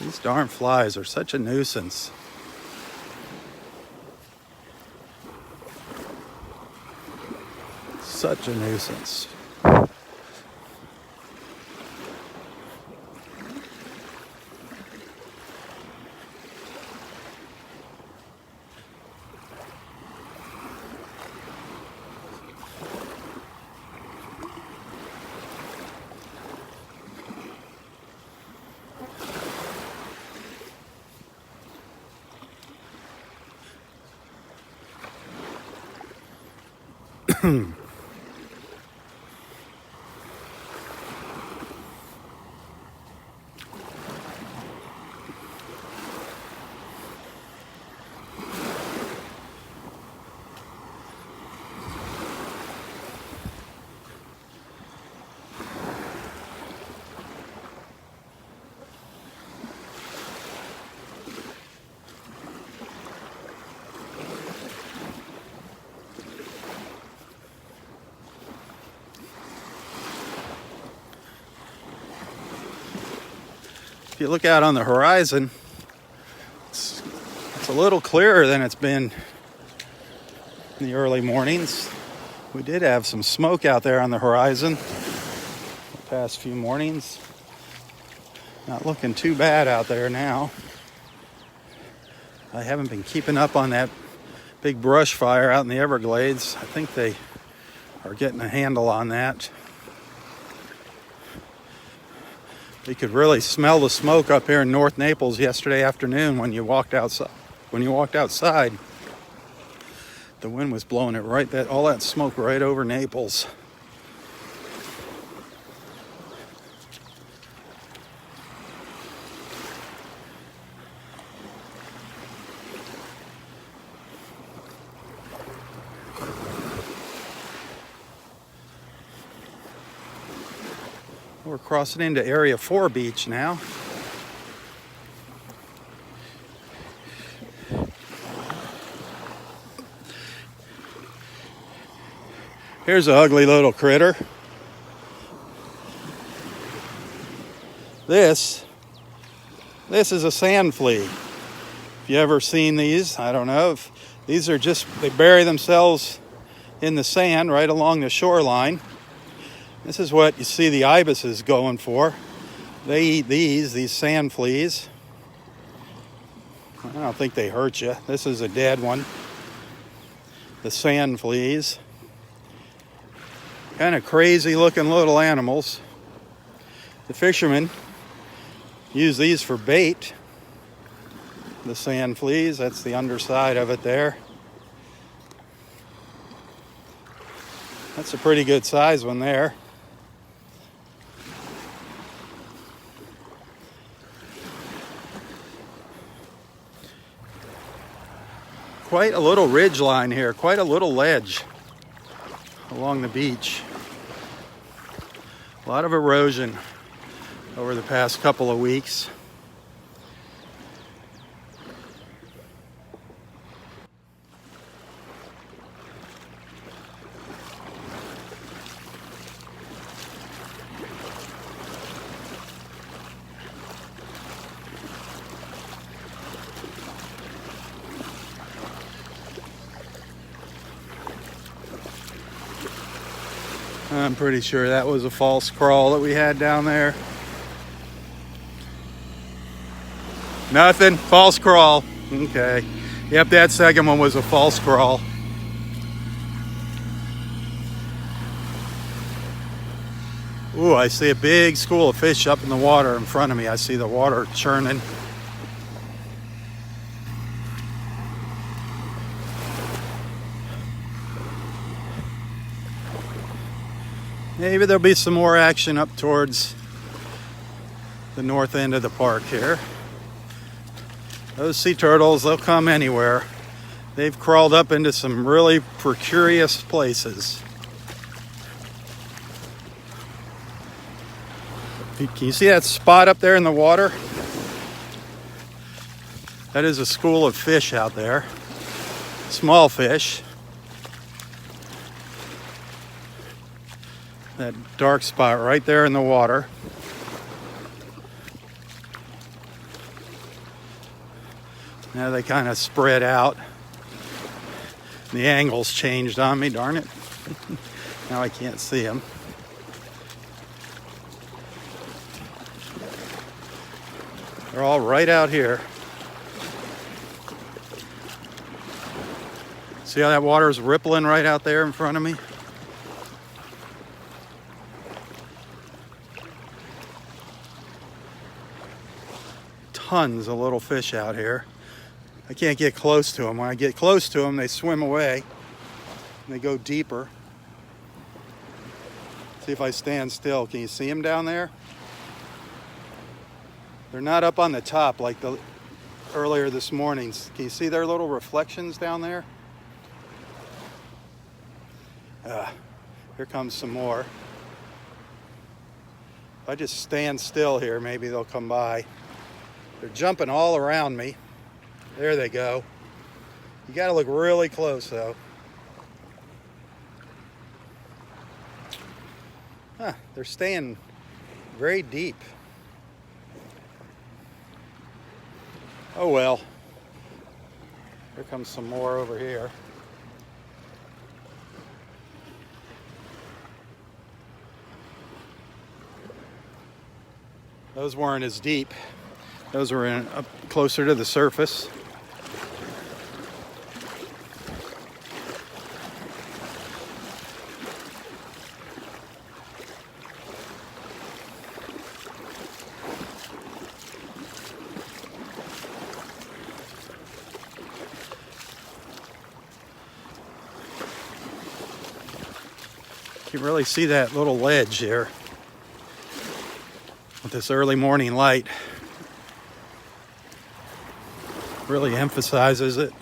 These darn flies are such a nuisance. Such a nuisance. If you look out on the horizon, it's a little clearer than it's been in the early mornings. We did have some smoke out there on the horizon the past few mornings. Not looking too bad out there now. I haven't been keeping up on that big brush fire out in the Everglades. I think they are getting a handle on that. You could really smell the smoke up here in North Naples yesterday afternoon when you walked outside. The wind was blowing it all that smoke right over Naples. We're crossing into Area 4 Beach now. Here's an ugly little critter. This is a sand flea. If you ever seen these, I don't know. These are they bury themselves in the sand right along the shoreline. This is what you see the ibises going for. They eat these sand fleas. I don't think they hurt you. This is a dead one. The sand fleas. Kind of crazy looking little animals. The fishermen use these for bait. The sand fleas, that's the underside of it there. That's a pretty good size one there. Quite a little ridge line here, quite a little ledge along the beach. A lot of erosion over the past couple of weeks. I'm pretty sure that was a false crawl that we had down there. Nothing, false crawl. Okay. Yep, that second one was a false crawl. Ooh, I see a big school of fish up in the water in front of me. I see the water churning. Maybe there'll be some more action up towards the north end of the park here. Those sea turtles, they'll come anywhere. They've crawled up into some really precarious places. Can you see that spot up there in the water? That is a school of fish out there. Small fish. That dark spot right there in the water. Now they kind of spread out. The angle's changed on me, darn it. Now I can't see them. They're all right out here. See how that water's rippling right out there in front of me? Tons of little fish out here. I can't get close to them. When I get close to them, they swim away. And they go deeper. See if I stand still. Can you see them down there? They're not up on the top like earlier this morning. Can you see their little reflections down there? Here comes some more. If I just stand still here, maybe they'll come by. They're jumping all around me. There they go. You got to look really close, though. They're staying very deep. Oh well. Here comes some more over here. Those weren't as deep. Those were up closer to the surface. You can really see that little ledge here with this early morning light. Really emphasizes it.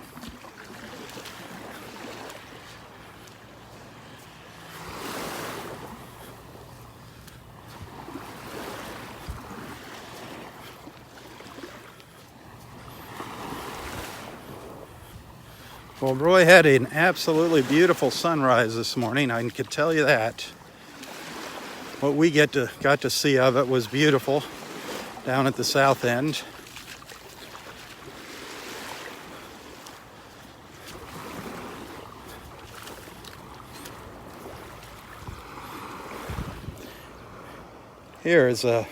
Well, Roy had an absolutely beautiful sunrise this morning. I could tell you that. What we got to see of it was beautiful down at the south end. Here's a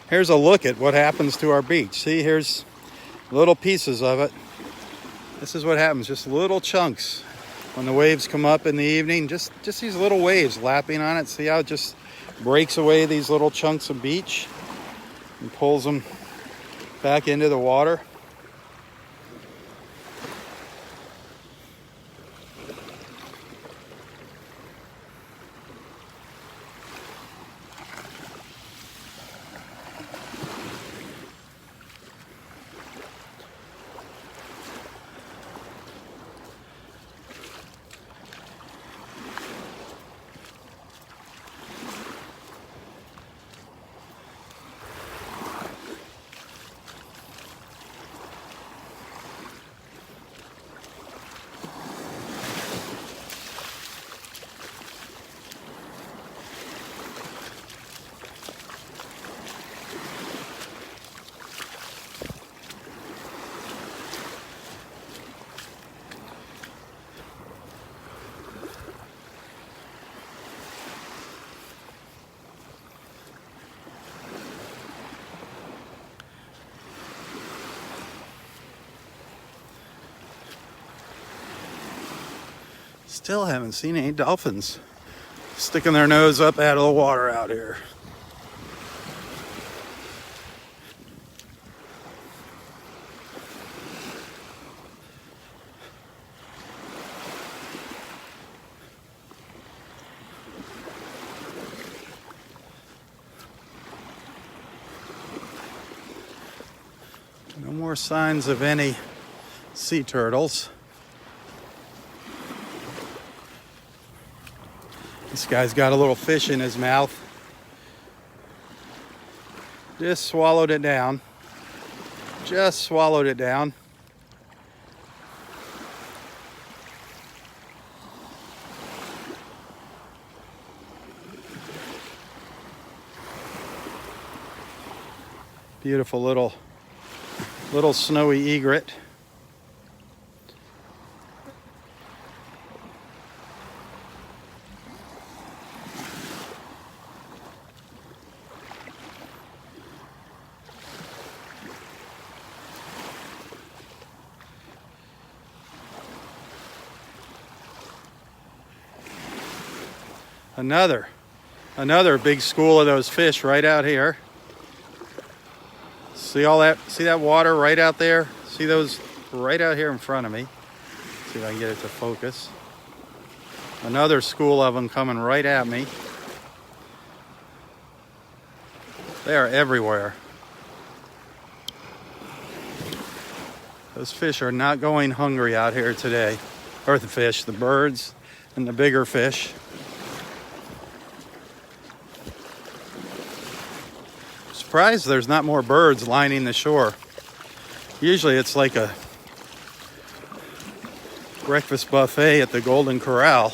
look at what happens to our beach. See, here's little pieces of it. This is what happens, just little chunks. When the waves come up in the evening, just these little waves lapping on it. See how it just breaks away these little chunks of beach and pulls them back into the water. Still haven't seen any dolphins sticking their nose up out of the water out here. No more signs of any sea turtles. This guy's got a little fish in his mouth. Just swallowed it down. Just swallowed it down. Beautiful little snowy egret. Another big school of those fish right out here. See all that? See that water right out there? See those right out here in front of me? See if I can get it to focus. Another school of them coming right at me. They are everywhere. Those fish are not going hungry out here today. Or the fish, the birds and the bigger fish. Surprised there's not more birds lining the shore. Usually it's like a breakfast buffet at the Golden Corral.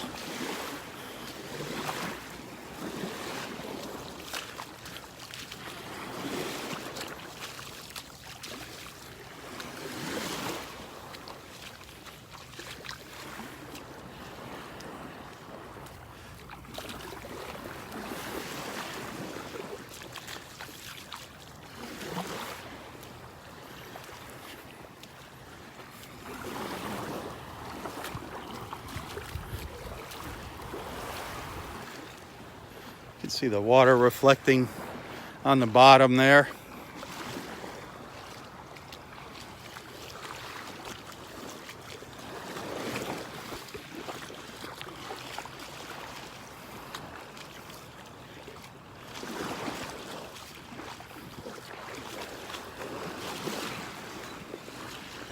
See the water reflecting on the bottom there.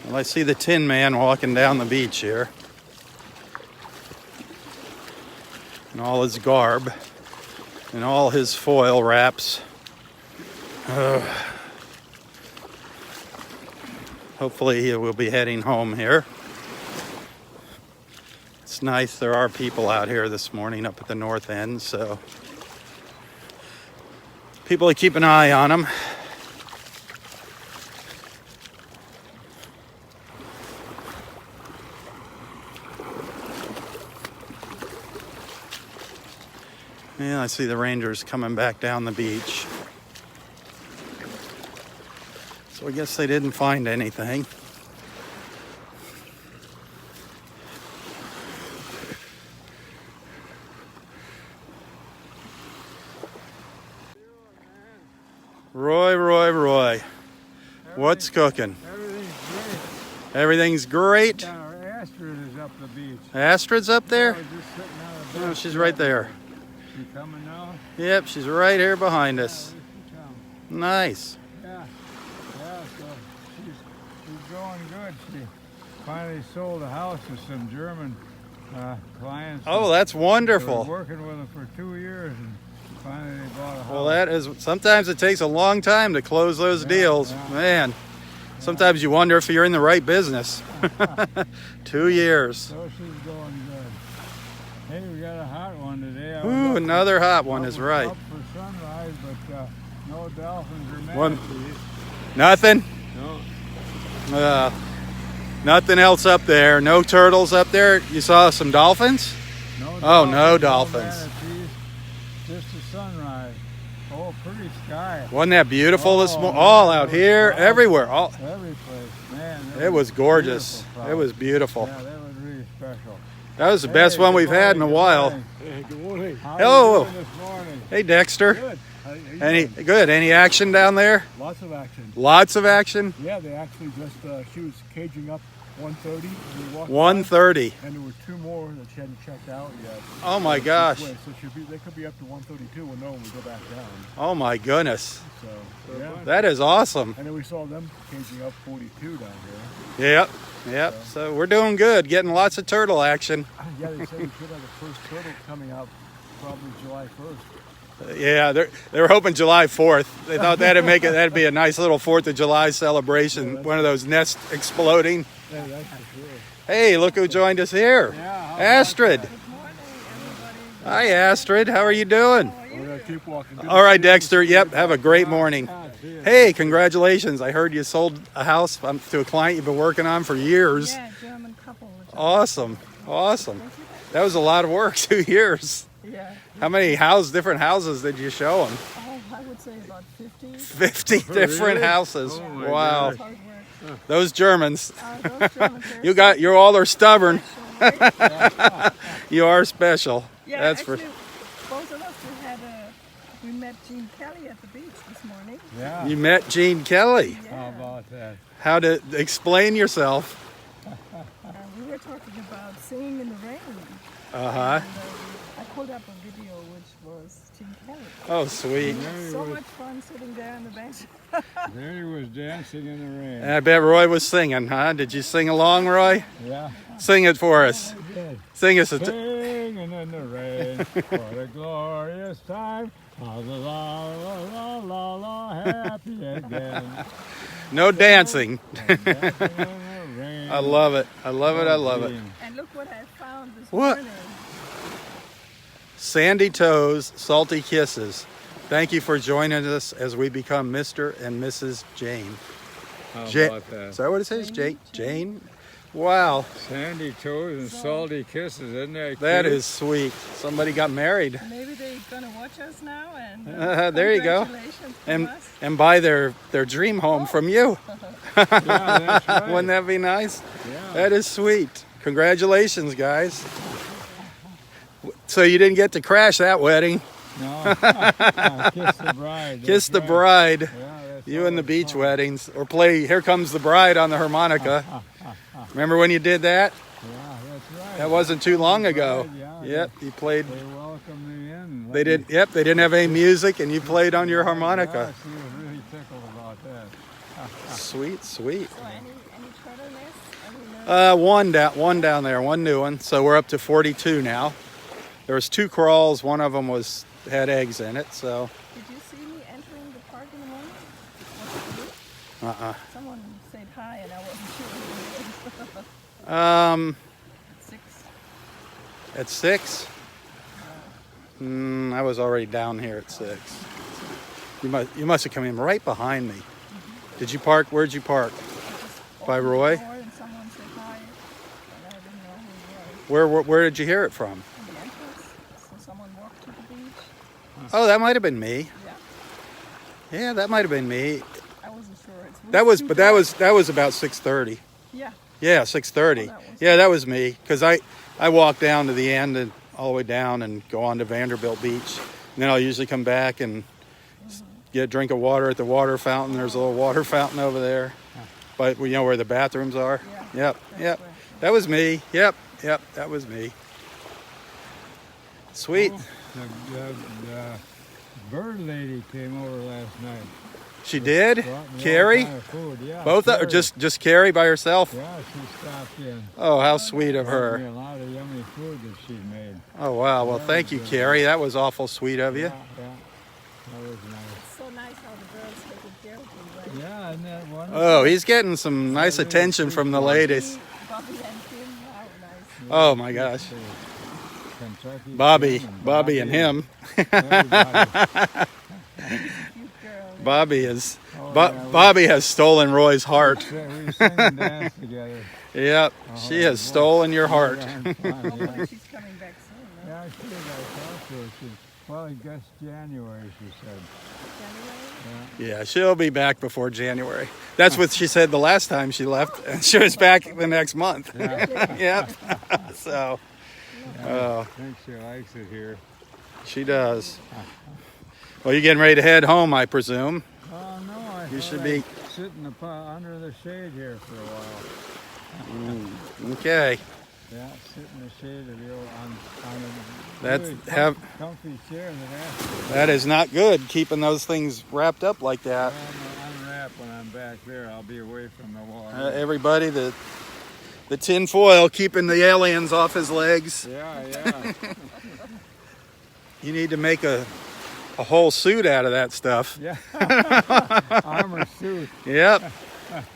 Well, I see the Tin Man walking down the beach here in all his garb and all his foil wraps. Hopefully he will be heading home here. It's nice there are people out here this morning up at the north end, so people to keep an eye on them. Yeah, I see the Rangers coming back down the beach. So I guess they didn't find anything. Roy. What's cooking? Everything's great. Everything's great. Astrid is up the beach. Astrid's up there? Just sitting on a Oh, bench. she's right there. She coming now? Yep, she's right here behind Yeah, us. where's she come? Nice. Yeah, so she's going good. She finally sold a house to some German clients. Oh, that's They were wonderful. working with them for 2 years, and finally they bought a house. Well, that is, sometimes it takes a long time to close those Yeah, deals. yeah. Man, sometimes you wonder if you're in the right business. 2 years. So she's going good. Hey, we got a hot one today. I was Ooh, up- another hot one up- is right. Up for sunrise, but no dolphins or One- manatees. Nothing? No. Nothing else up there. No turtles up there. You saw some dolphins? No no dolphins. manatees, just the sunrise. Oh, pretty sky. Wasn't that beautiful this Oh, morning? man, All it out was here, awesome. everywhere. All, Every place, man. it was gorgeous. beautiful It was beautiful. Yeah, that was really special. That was the best one we've had in a while. Hey, good morning. How Hello. are you doing this morning? Hey, Dexter. Good. How you Any doing? good? Any action down there? Lots of action. Lots of action. Yeah, they actually just she was caging up 130. And we walked 130. by, and there were 2 more that she hadn't checked out yet. Oh my This gosh. way, So they could be up to 132. We'll know when we go back down. Oh my goodness. So yeah. That is awesome. And then we saw them caging up 42 down here. Yep. So we're doing good. Getting lots of turtle action. Yeah, they said we should have the first turtle coming out probably July 1st. Yeah, they were hoping July 4th. They thought that'd be a nice little 4th of July celebration. One of those nests exploding. Yeah, that's for sure. Hey, look who joined us here. Astrid. Good morning, everybody. Hi, Astrid. How are you doing? We're gonna keep walking. All right, Dexter. Yep. Have a great morning. Hey, congratulations. I heard you sold a house to a client you've been working on for years. Yeah, German couple. Awesome. That was a lot of work, 2 years. Yeah. How many different houses did you show them? Oh, I would say about 50. 50 different really? houses. Oh my Wow. That's hard work. Those Germans. Those Germans, You're all they're stubborn. special, right? You are special. Yeah, That's actually, both of us, we met Gene Kelly at the beach this morning. Yeah. You met Gene Kelly. How Yeah. about that? How to explain yourself? We were talking about singing in the rain. Uh-huh. And, I pulled up a video which was Gene Kelly. Oh, sweet. So much fun sitting there on the bench. There he was dancing in the rain. I bet Roy was singing, huh? Did you sing along, Roy? Yeah. Sing it for us. Good. Sing us Singing in the rain, what a glorious time. La la la la la la, happy again. No dancing. Dancing in the rain. I love it. I love it. And look what I found this What? morning. Sandy Toes, Salty Kisses. Thank you for joining us as we become Mr. and Mrs. Jane. How Ja- about that? Is that what it says? Jane? Wow, Sandy toes and salty kisses, isn't that cute? that is sweet. Somebody got married. Maybe they're gonna watch us now and There you go. congratulations And from us. and buy their dream home from you. Yeah, that's right. Wouldn't that be nice? Yeah. That is sweet. Congratulations, guys. So you didn't get to crash that wedding. No. Kiss the bride. Kiss that's the right. bride. Yeah, that's You and the always beach fun. weddings. Or play Here Comes the Bride on the harmonica. Remember when you did that? Yeah, that's right. That wasn't too long ago. Bride, yeah, Yep, you played. They welcomed me in. and They let me- didn't. Yep, they didn't have any music, and you played on your harmonica. Yeah, she was really tickled about that. Sweet, sweet. So any turtle nests? I mean, One down there, one new one. So we're up to 42 now. There was 2 crawls. One of them had eggs in it. So. did you see me entering the park in the morning? Was it you? Someone said hi, and I wasn't sure. 6. At 6? I was already down here at 6. You must have come in right behind me. Did you park? Where'd you park? By Roy? And someone said hi, and I didn't know who it was. Where did you hear it from? In the entrance, so someone walked to the beach. Oh, that might have been me. Yeah, Yeah, that might have been me. I wasn't sure. That was about 6:30. Yeah. Yeah, 6:30. Oh, that was- Yeah, that was me. Because I walk down to the end and all the way down and go on to Vanderbilt Beach. And then I'll usually come back and get a drink of water at the water fountain. There's a little water fountain over there. But you know where the bathrooms are? Yeah. Yep, yep. where- That was me. Yep, that was me. Sweet. The bird lady came over last night. She did? Brought me all Carrie? kind of food. Yeah, Both or Carrie. just Carrie by herself? Yeah, she stopped in. Oh, how sweet of Brought me her. a lot of yummy food that she made. Oh, wow. Well, thank you, Carrie. That was awful sweet of you. Yeah, that was nice. It's so nice how the girls taking care of you, right? Yeah, isn't that wonderful? Oh, he's getting some nice attention from the ladies. Bobby and Kim, how nice. Oh, my gosh. Kentucky Bobby Tim and and him. everybody. Cute girl. Bobby has stolen Roy's heart. We sing and dance together. Yep, she has stolen your heart. Darn fun, yeah. Hopefully she's coming back soon, no? Yeah, she did. I talked to her. Well, I guess January, she said. January? Yeah, she'll be back before January. That's what she said the last time she left, and she was back the next month. Yep. So, I think she likes it here. she does. Well, you're getting ready to head home, I presume. Oh, no, I You thought should I'd be- sit in under the shade here for a while. Okay. Yeah, sit in the shade of the old on a That's- really have- comfy chair that That is not good, keeping those things wrapped up like that. I'm gonna unwrap when I'm back there. I'll be away from the water. Everybody, the tin foil keeping the aliens off his legs. Yeah. You need to make a whole suit out of that stuff. Yeah. Armor suit. Yep.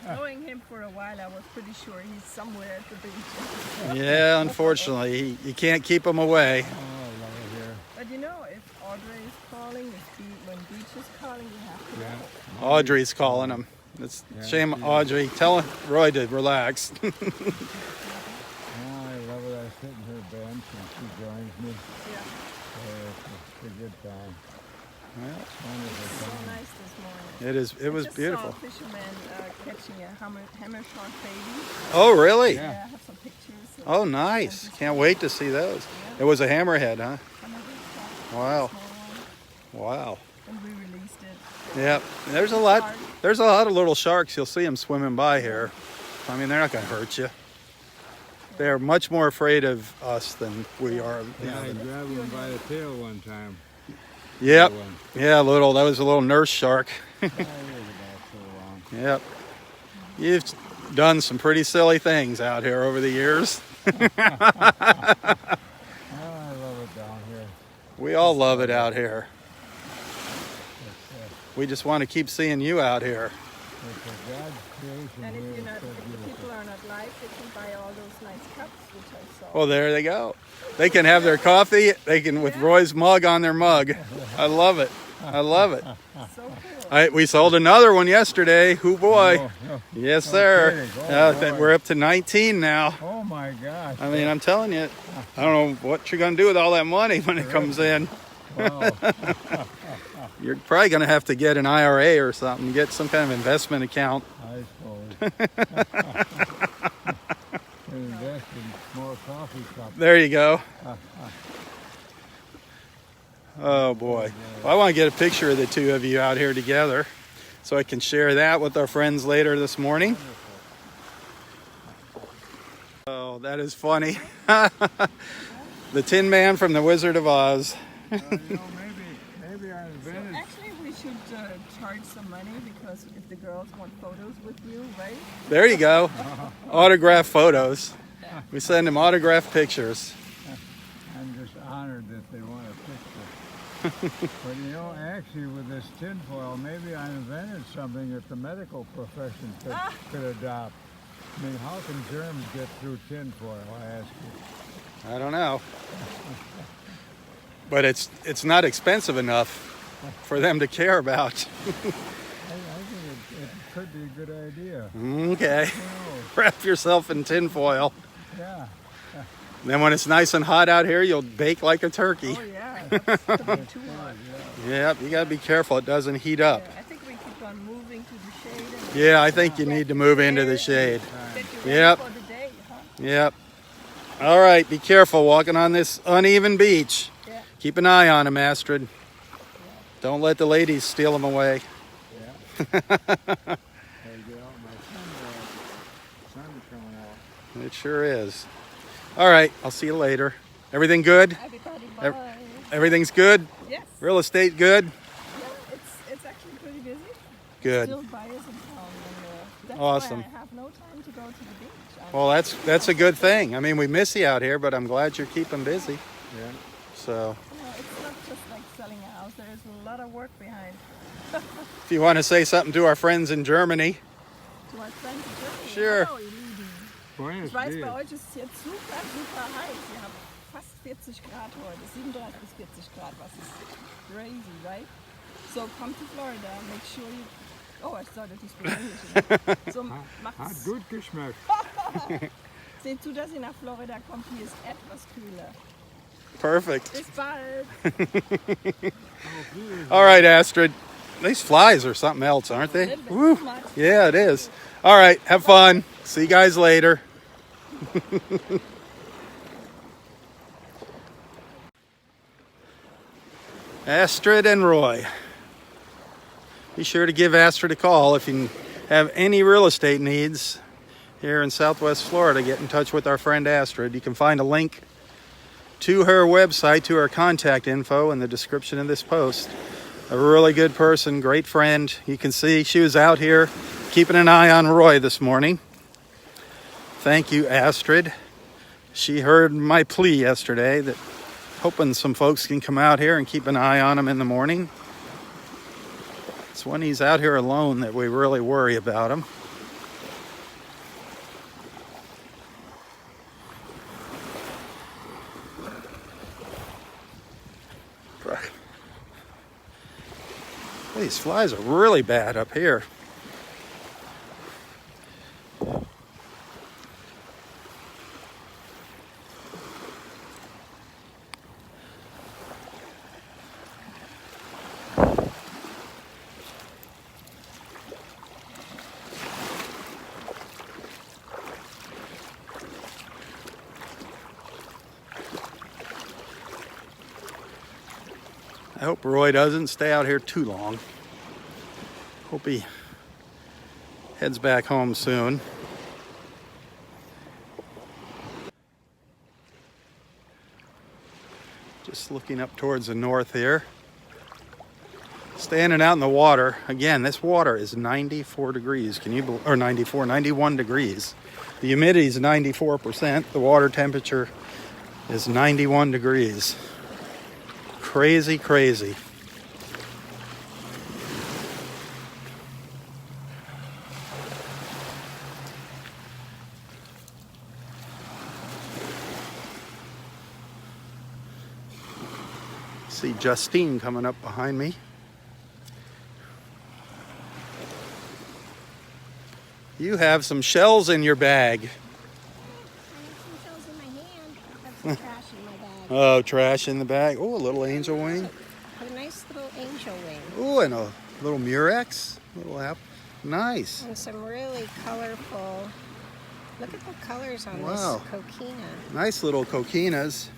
Knowing him for a while, I was pretty sure he's somewhere at the beach. Yeah, unfortunately, you can't keep him away. Oh, I love it here. But you know, if Audrey is calling, when Beach is calling, you have to Yeah. go. Audrey's calling him. It's Yeah, shame, she is. Audrey. Tell Roy to relax. Oh, I love it. I sit in her bench and she joins me. Yeah. It's a good time. Well, Wonderful So time. nice this morning. it was just beautiful. Saw a fisherman catching a hammer shark baby. Oh, really? Yeah. Yeah, I have some pictures. Oh, nice. Can't wait to see those. It was a hammerhead, huh? Wow. Wow. And we released it. Yep. There's a lot of little sharks. You'll see them swimming by here. I mean, they're not going to hurt you. They're much more afraid of us than we are. Yeah, I grabbed him by the tail one time. Yep. Little one. Yeah, that was a little nurse shark. I was about so long. Yep. You've done some pretty silly things out here over the years. Oh, I love it down here. We all love it out here. It's, We just want to keep seeing you out here. it's a God's creation And here. if It's so the beautiful. people are not live, they can buy all those nice cups, which I saw. Well, there they go. They can have their coffee. They can with Roy's mug on their mug. I love it. I love it. So cool. We sold another one yesterday. Hoo boy. Oh, Yes, sir. kidding. Oh, boy. We're up to 19 now. oh my gosh. I mean, I'm telling you, I don't know what you're going to do with all that money when it comes in. Wow. You're probably going to have to get an IRA or something, get some kind of investment account. I suppose. Invest in more coffee cups. There you go. Oh boy. Well, I want to get a picture of the two of you out here together so I can share that with our friends later this morning. Oh, that is funny. The Tin Man from the Wizard of Oz. You know, maybe I So invented. actually, we should charge some money because if the girls want photos with you, right? There you go. Autograph photos. We send them autographed pictures. I'm just honored that they want a picture. But you know, actually, with this tinfoil, maybe I invented something that the medical profession could adopt. I mean, how can germs get through tinfoil, I ask you? I don't know. But it's not expensive enough for them to care about. I think it could be a good idea. Okay. Who knows? Wrap yourself in tinfoil. Yeah. Then when it's nice and hot out here, you'll bake like a turkey. Oh yeah, that's too hot. Yep, you gotta be careful it doesn't heat up. Yeah, I think we keep on moving to the shade. And Yeah, I think you need to move into the shade. get you ready Yep. for the day, huh? Yep. All right, be careful walking on this uneven beach. Yeah. Keep an eye on them, Astrid. Don't let the ladies steal them away. Hey, get out my sun's coming out. It sure is. All right, I'll see you later. Everything good? Everybody, Ev- bye. Everything's good? Yes. Real estate good? Yeah, it's actually pretty busy. Good. Still buyers in town, and that's Awesome. why I have no time to go to the beach. Well, that's a good thing. I mean, we miss you out here, but I'm glad you're keeping busy. Yeah. So You know, it's not just like selling a house. There is a lot of work behind. if you want to say something to our friends in Germany, Du hast Zeit zu Germany. Sure. Hallo, ihr Lieben. Buenos Ich weiß, dias. bei euch ist es jetzt super, super heiß. Ihr habt fast 40 Grad heute. 37 bis 40 Grad, was ist crazy, right? So come to Florida, make sure you... Oh, I started to speak English. So Hat macht's... gut geschmeckt. Seht zu, dass ihr nach Florida kommt. Hier ist etwas kühler. perfect. Bis bald. All right, Astrid. These flies are something else, aren't A they? little bit Woo. too much. Yeah, it is. All right, have fun. See you guys later. Astrid and Roy. Be sure to give Astrid a call if you have any real estate needs here in Southwest Florida. Get in touch with our friend Astrid. You can find a link to her website, to her contact info in the description of this post. A really good person, great friend. You can see she was out here keeping an eye on Roy this morning. Thank you, Astrid. She heard my plea yesterday that hoping some folks can come out here and keep an eye on him in the morning. It's when he's out here alone that we really worry about him. These flies are really bad up here. I hope Roy doesn't stay out here too long. Hope he heads back home soon. Just looking up towards the north here. Standing out in the water. Again, this water is 94 degrees. Can you or 91 degrees. The humidity is 94%. The water temperature is 91 degrees. Crazy, crazy. See Justine coming up behind me. You have some shells in your bag. I have some shells in my hand. I have some trash in my bag. Oh, trash in the bag. Oh, a little angel wing. A nice little angel wing. Oh, and a little murex. Little app. Nice. And some really colorful. Look at the colors on Wow. this coquina. Nice little coquinas.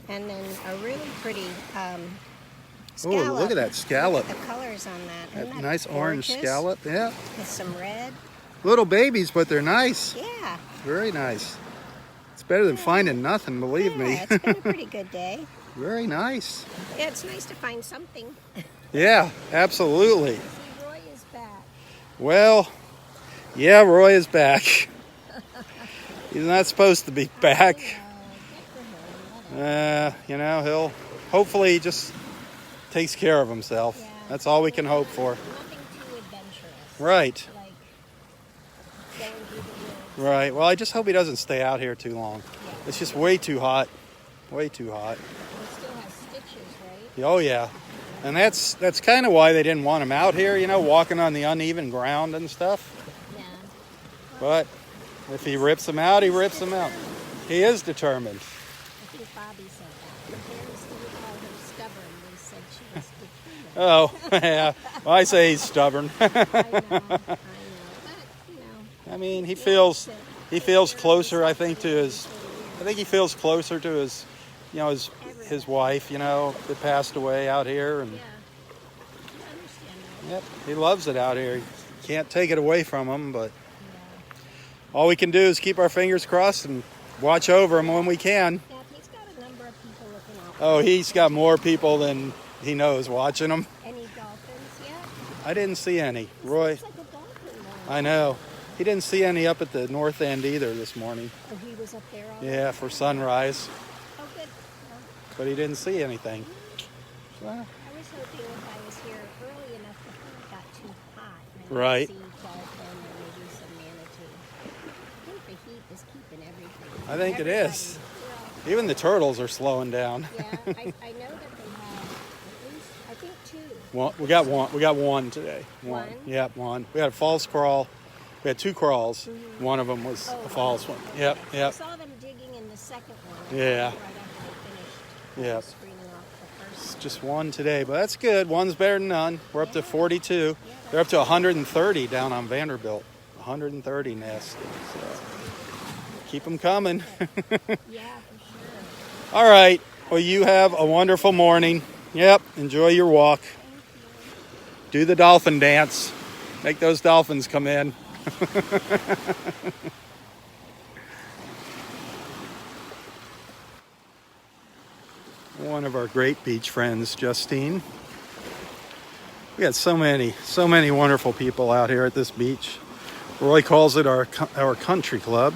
And then a really pretty Oh, scallop. look at that scallop. Look at the colors on that. Isn't That that nice orange gorgeous? scallop. Yeah. With some red. Little babies, but they're nice. Yeah. Very nice. It's better than finding nothing, believe me. Yeah, it's been a pretty good day. Very nice. Yeah, it's nice to find something. Yeah, absolutely. See, Roy is back. Well, yeah, Roy is back. He's not supposed to be back. Good for him. You know, he'll hopefully he just takes care of himself. Yeah. That's all we can hope for. Nothing too adventurous. Right, Like going through the woods. right. Well, I just hope he doesn't stay out here too long. Yeah. It's just way too hot. Way too hot. It still has stitches, right? Oh, yeah. And that's kind of why they didn't want him out here, you know, walking on the uneven ground and stuff. Yeah. But if he rips them out, he rips them out. He is determined. I think Bobby said that. The parents didn't call her stubborn. They said she was determined. Oh, yeah. Well, I say he's stubborn. I know. But, you know. I mean, he feels closer, I think, to his. I think he feels closer to his, you know, his wife, you know, that passed away out here, and Yeah. I understand that. yep, he loves it out here. You can't take it away from him, but Yeah. all we can do is keep our fingers crossed and watch over him when we can. Yeah, he's got a number of people looking out. Oh, he's got more people than he knows watching him. Any dolphins yet? I didn't see any. Roy, Looks like a dolphin though. I know. He didn't see any up at the north end either this morning. Oh, he was up there all Yeah, for sunrise, Oh, good. Yeah. but he didn't see anything. So, I was hoping if I was here early enough before it got too hot, I Right. might see dolphin or maybe some manatee. I think the heat is keeping everything. I think it is. Everybody- Even the turtles are slowing down. Yeah, I know that they have at least, I think two. We got one. We got one today. One? Yep, one. We had a false crawl. We had two crawls. One of them was a false one. Yep, I yep, saw them digging in the second one. Yeah. Right after they finished yep. screening off the first. Just one today, but that's good. One's better than none. We're up to 42. They're up to 130 down on Vanderbilt. 130 nests. So keep them coming. Yeah, for sure. All right. Well, you have a wonderful morning. Yep. Enjoy your walk. Do the dolphin dance. Make those dolphins come in. One of our great beach friends, Justine. We had so many wonderful people out here at this beach. Roy calls it our country club.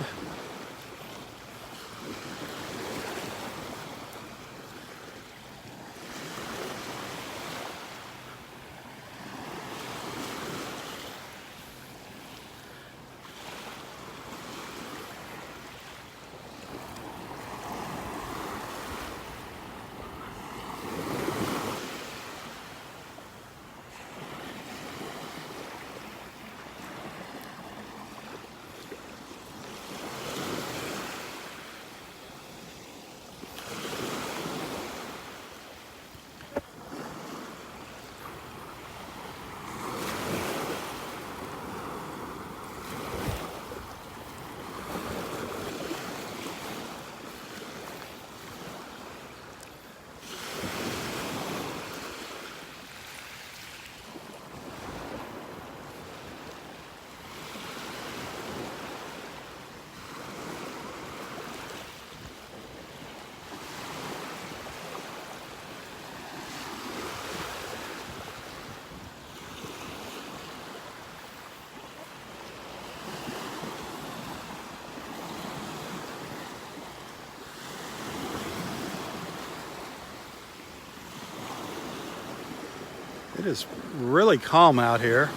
It is really calm out here.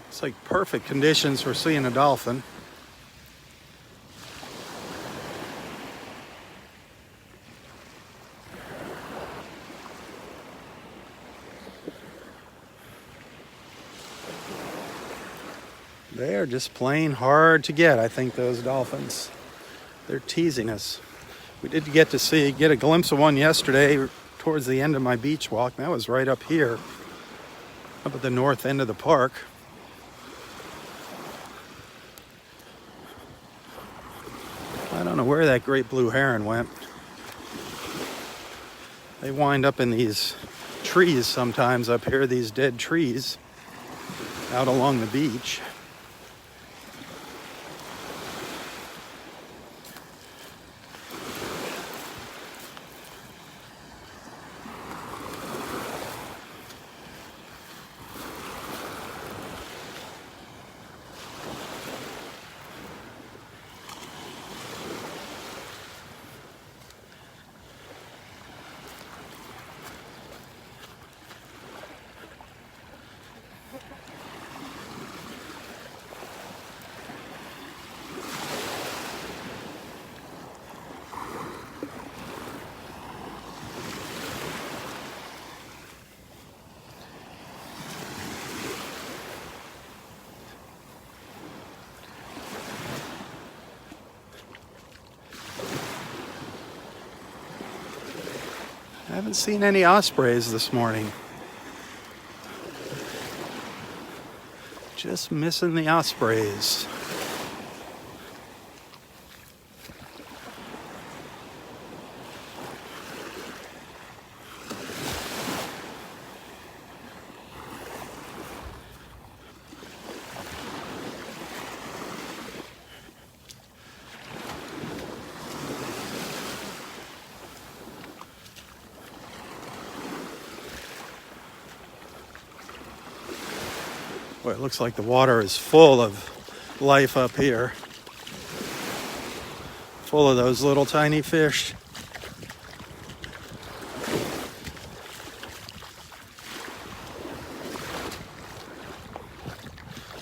It's like perfect conditions for seeing a dolphin. They are just plain hard to get, I think, those dolphins. They're teasing us. We did get a glimpse of one yesterday towards the end of my beach walk. That was right up here, up at the north end of the park. don't know where that great blue heron went. They wind up in these trees sometimes up here, these dead trees out along the beach. I haven't seen any ospreys this morning. Just missing the ospreys. Boy, it looks like the water is full of life up here. Full of those little tiny fish.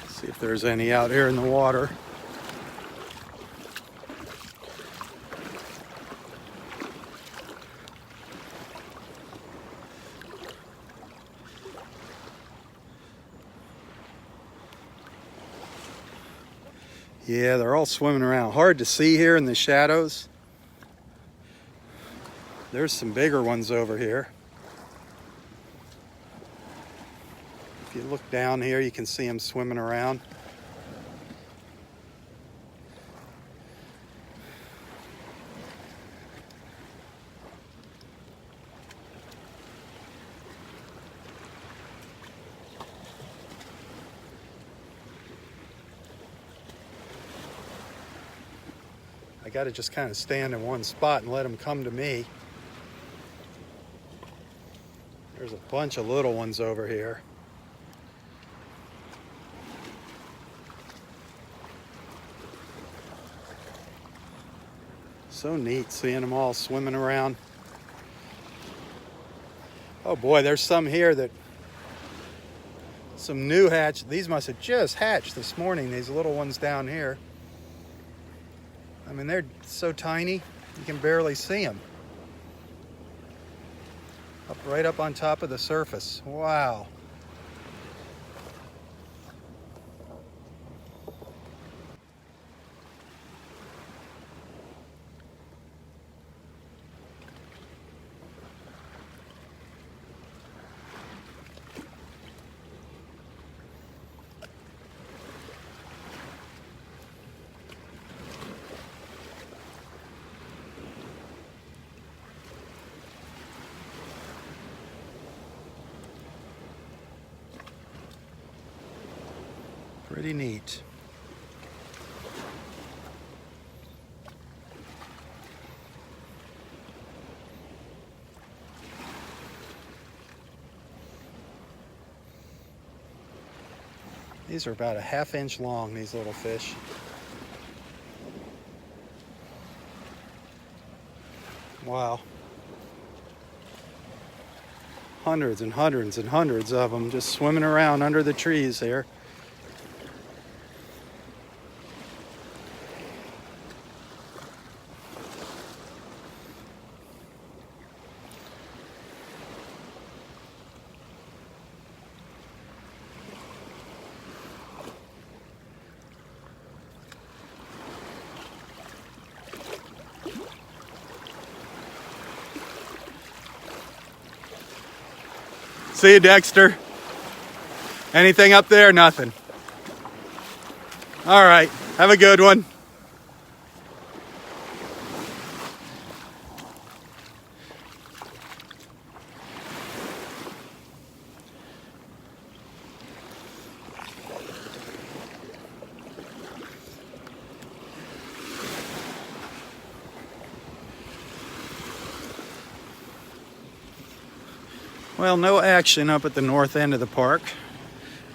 See if there's any out here in the water. Yeah, they're all swimming around. Hard to see here in the shadows. There's some bigger ones over here. If you look down here, you can see them swimming around. I got to just kind of stand in one spot and let them come to me. There's a bunch of little ones over here. So neat seeing them all swimming around. Oh boy, there's some here that, some new hatch. These must have just hatched this morning, these little ones down here. I mean, they're so tiny, you can barely see them. Right up on top of the surface. Wow. Pretty neat. These are about a ½ inch long, these little fish. Wow. Hundreds and hundreds and hundreds of them just swimming around under the trees here. See you, Dexter. Anything up there? Nothing. All right. Have a good one. Well, no action up at the north end of the park.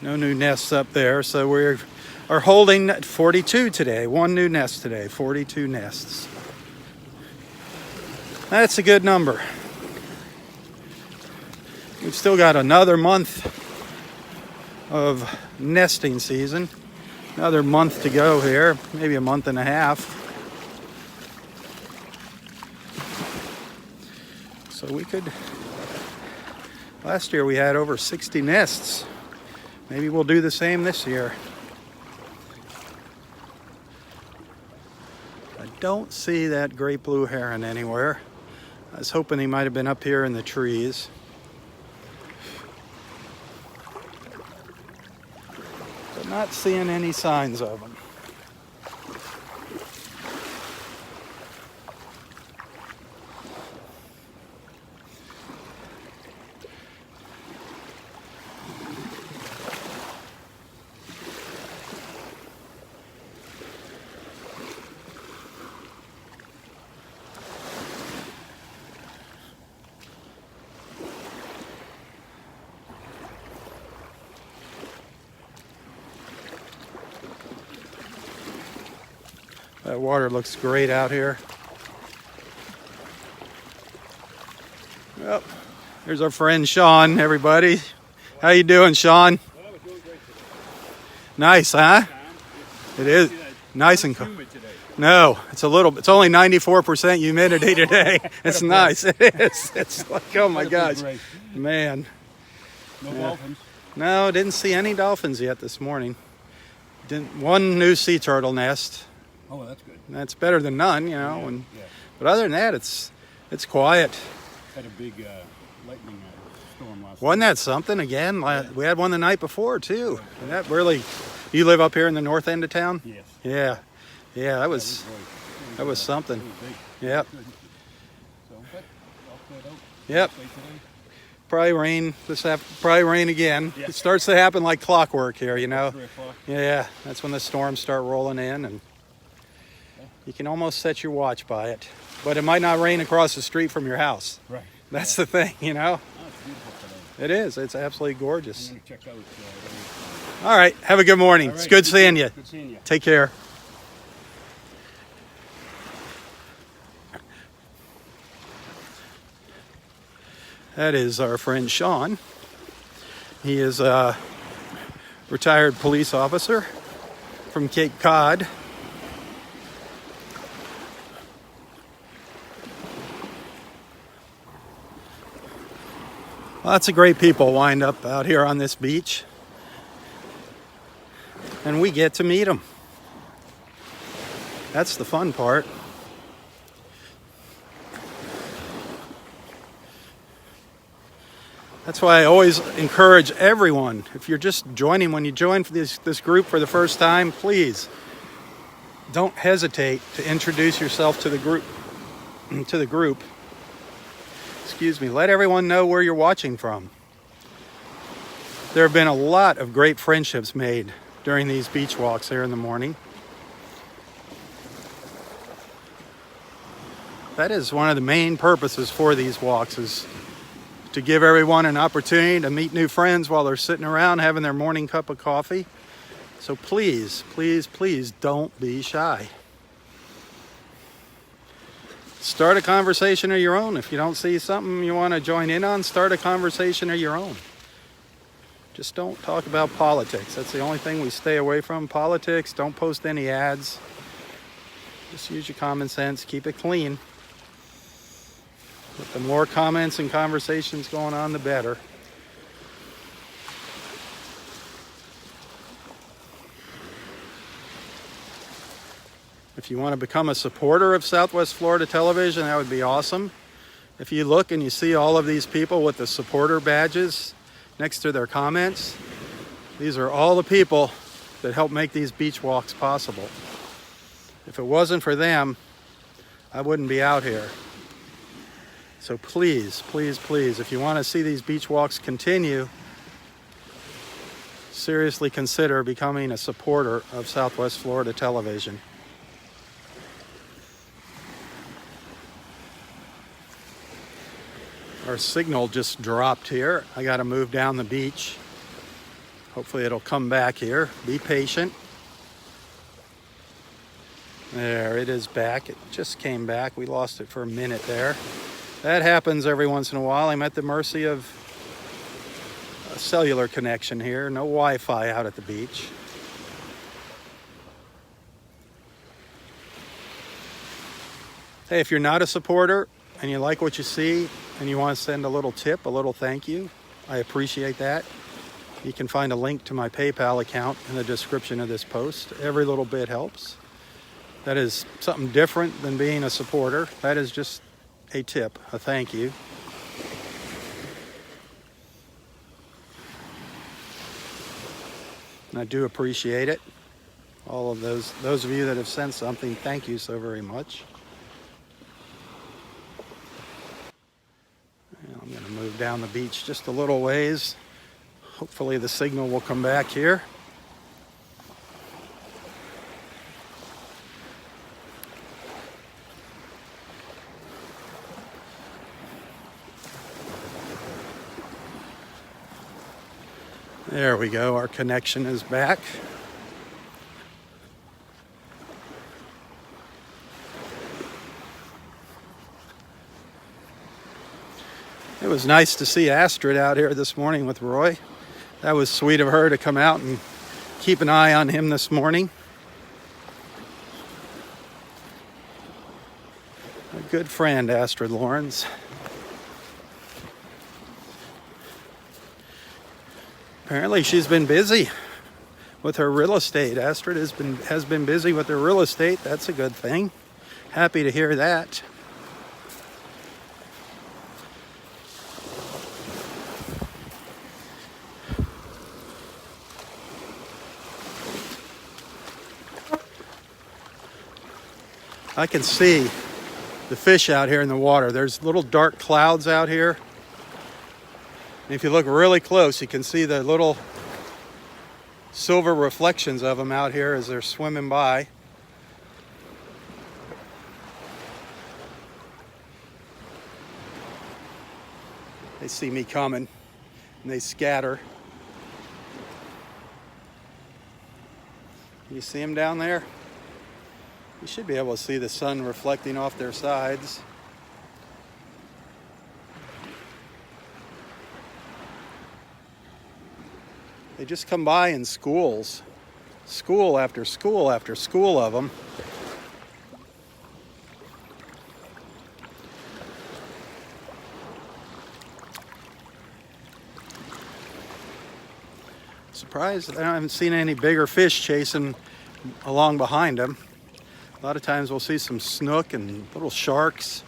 No new nests up there, so we are holding 42 today. One new nest today, 42 nests. That's a good number. We've still got another month of nesting season. Another month to go here, maybe a month and a half. So we could, last year we had over 60 nests. Maybe we'll do the same this year. I don't see that great blue heron anywhere. I was hoping he might have been up here in the trees. But not seeing any signs of him. That water looks great out here. Well, there's our friend Sean, everybody. How you doing, Sean? Nice, huh? It is nice and cool. No, it's only 94% humidity today. It's nice. It is. It's like, oh my gosh, man. No dolphins. No, didn't see any dolphins yet this morning. One new sea turtle nest. Oh, that's good. That's better than none, you know. Yeah. But other than that, it's quiet. Had a big lightning storm last Wasn't night. that something again? We had one the night before too. And that really. You live up here in the north end of town? Yes. Yeah. That was something. Yep. So, but all cleared out. Yep. Late today. Probably rain probably rain again. Yeah. It starts to happen like clockwork here, you know. 3 o'clock. Yeah, that's when the storms start rolling in, and you can almost set your watch by it. But it might not rain across the street from your house. Right. That's the thing, you know. Oh, it's beautiful today. It is. It's absolutely gorgeous. I'm going to check out. All right. Have a good morning. All It's right, good seeing you. Good seeing you. Take care. That is our friend Sean. He is a retired police officer from Cape Cod. Lots of great people wind up out here on this beach, and we get to meet them. That's the fun part. That's why I always encourage everyone, if you're just joining, when you join this group for the first time, please don't hesitate to introduce yourself to the group. Excuse me. Let everyone know where you're watching from. There have been a lot of great friendships made during these beach walks here in the morning. That is one of the main purposes for these walks, is to give everyone an opportunity to meet new friends while they're sitting around having their morning cup of coffee. So please, please, please don't be shy. Start a conversation of your own. If you don't see something you want to join in on, start a conversation of your own. Just don't talk about politics. That's the only thing we stay away from. Politics, don't post any ads. Just use your common sense, keep it clean. But the more comments and conversations going on, the better. If you want to become a supporter of Southwest Florida Television, that would be awesome. If you look and you see all of these people with the supporter badges next to their comments, these are all the people that help make these beach walks possible. If it wasn't for them, I wouldn't be out here. So please, please, please, if you want to see these beach walks continue, seriously consider becoming a supporter of Southwest Florida Television. Our signal just dropped here. I got to move down the beach. Hopefully it'll come back here. Be patient. There, it is back. It just came back. We lost it for a minute there. That happens every once in a while. I'm at the mercy of a cellular connection here. No Wi-Fi out at the beach. Hey, if you're not a supporter and you like what you see and you want to send a little tip, a little thank you, I appreciate that. You can find a link to my PayPal account in the description of this post. Every little bit helps. That is something different than being a supporter. That is just a tip, a thank you. And I do appreciate it. All of those of you that have sent something, thank you so very much. And I'm going to move down the beach just a little ways. Hopefully the signal will come back here. There we go, our connection is back. It was nice to see Astrid out here this morning with Roy. That was sweet of her to come out and keep an eye on him this morning. A good friend, Astrid Lawrence. Apparently she's been busy with her real estate. Astrid has been busy with her real estate. That's a good thing. Happy to hear that. I can see the fish out here in the water. There's little dark clouds out here. And if you look really close, you can see the little silver reflections of them out here as they're swimming by. They see me coming and they scatter. You see them down there? You should be able to see the sun reflecting off their sides. They just come by in schools. School after school after school of them. Surprised I haven't seen any bigger fish chasing along behind them. A lot of times we'll see some snook and little sharks.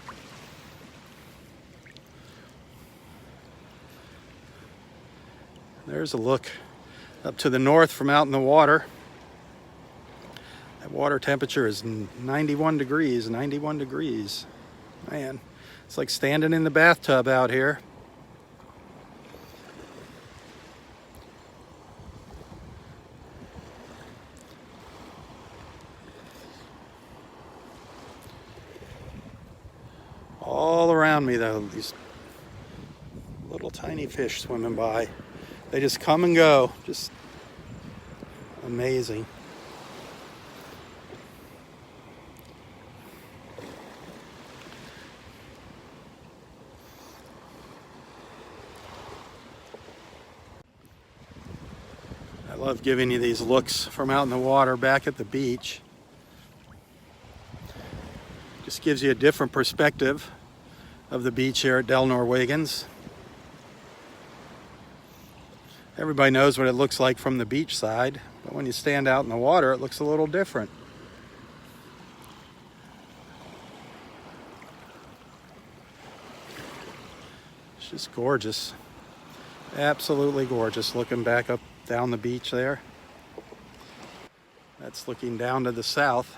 There's a look up to the north from out in the water. That water temperature is 91 degrees, 91 degrees. Man, it's like standing in the bathtub out here. All around me though, these little tiny fish swimming by. They just come and go, just amazing. I love giving you these looks from out in the water back at the beach. Just gives you a different perspective of the beach here at Del Norwegians. Everybody knows what it looks like from the beach side, but when you stand out in the water, it looks a little different. It's just gorgeous. Absolutely gorgeous looking back up down the beach there. That's looking down to the south.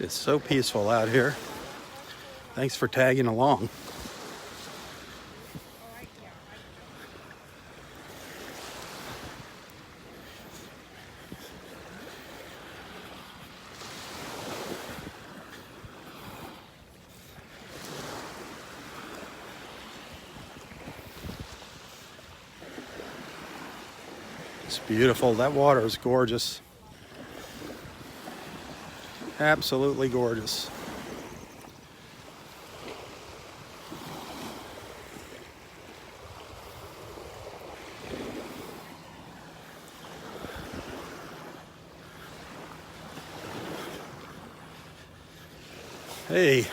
It is so peaceful out here. Thanks for tagging along. It's beautiful. That water is gorgeous. Absolutely gorgeous. Hey,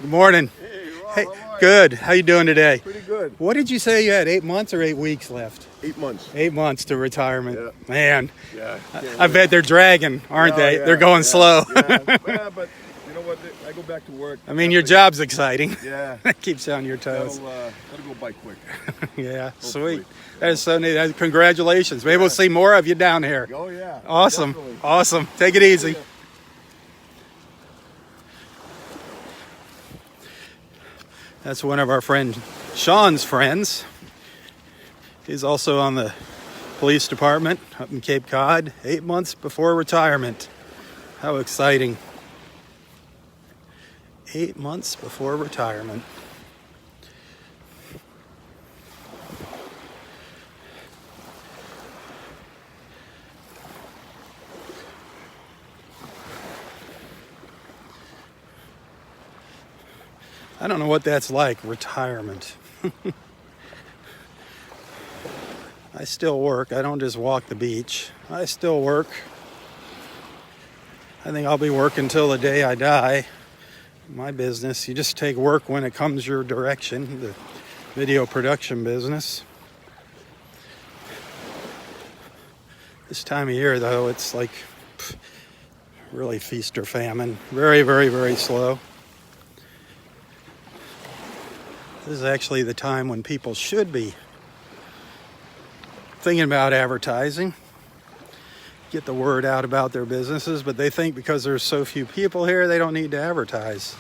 good morning. Hey, Rob, Hey, how are you? good. How you doing today? Pretty good. What did you say you had? 8 months or 8 weeks left? 8 months. 8 months to retirement. Yeah. Man, Yeah. I bet they're dragging, aren't they? Yeah, They're going yeah, slow. Yeah. Yeah, but you know what? I go back to work. I mean, your job's exciting. Yeah. That keeps you on your toes. That'll go by quick. Yeah, Hopefully. sweet. That is so neat. Congratulations. Maybe we'll see more of you down here. Oh yeah. Awesome. Definitely. Awesome. Take it easy. Yeah. That's one of our friend Sean's friends. He's also on the police department up in Cape Cod, 8 months before retirement. How exciting. 8 months before retirement. I don't know what that's like, retirement. I still work. I don't just walk the beach. I still work. I think I'll be working till the day I die. My business, you just take work when it comes your direction, the video production business. This time of year, though, it's like really feast or famine. Very, very, very slow. This is actually the time when people should be thinking about advertising, get the word out about their businesses, but they think because there's so few people here, they don't need to advertise.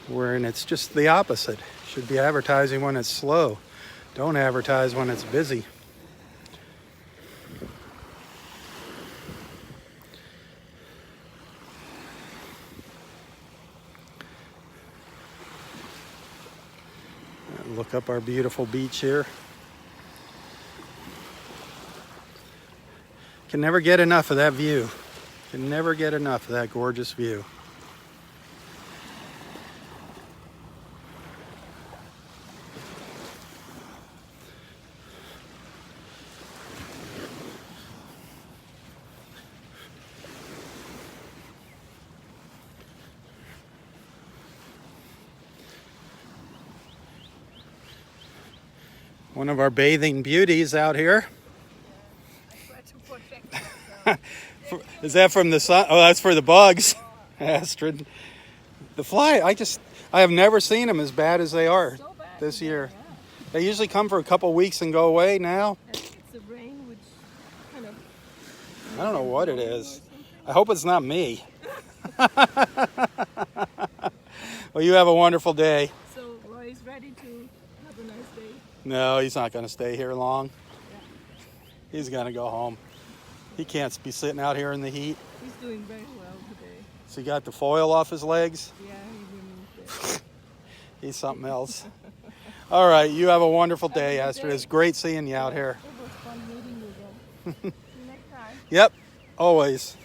Wherein it's just the opposite. Should be advertising when it's slow. Don't advertise when it's busy. Look up our beautiful beach here. Can never get enough of that view. Can never get enough of that gorgeous view. One of our bathing beauties out here. Is that from the sun? Oh, that's for the bugs. Astrid. The fly, I have never seen them as bad as they are this year. They usually come for a couple weeks and go away now. It's the rain which kind of... I don't know what it is. I hope it's not me. Well, you have a wonderful day. So Roy's ready to have a nice day. No, he's not going to stay here long. He's going to go home. He can't be sitting out here in the heat. He's doing very well today. So he got the foil off his legs. Yeah, he removed it. He's something else. All right, you have a wonderful day, Astrid. It's great seeing you out here. It was fun meeting you again. See you next time. Yep, always.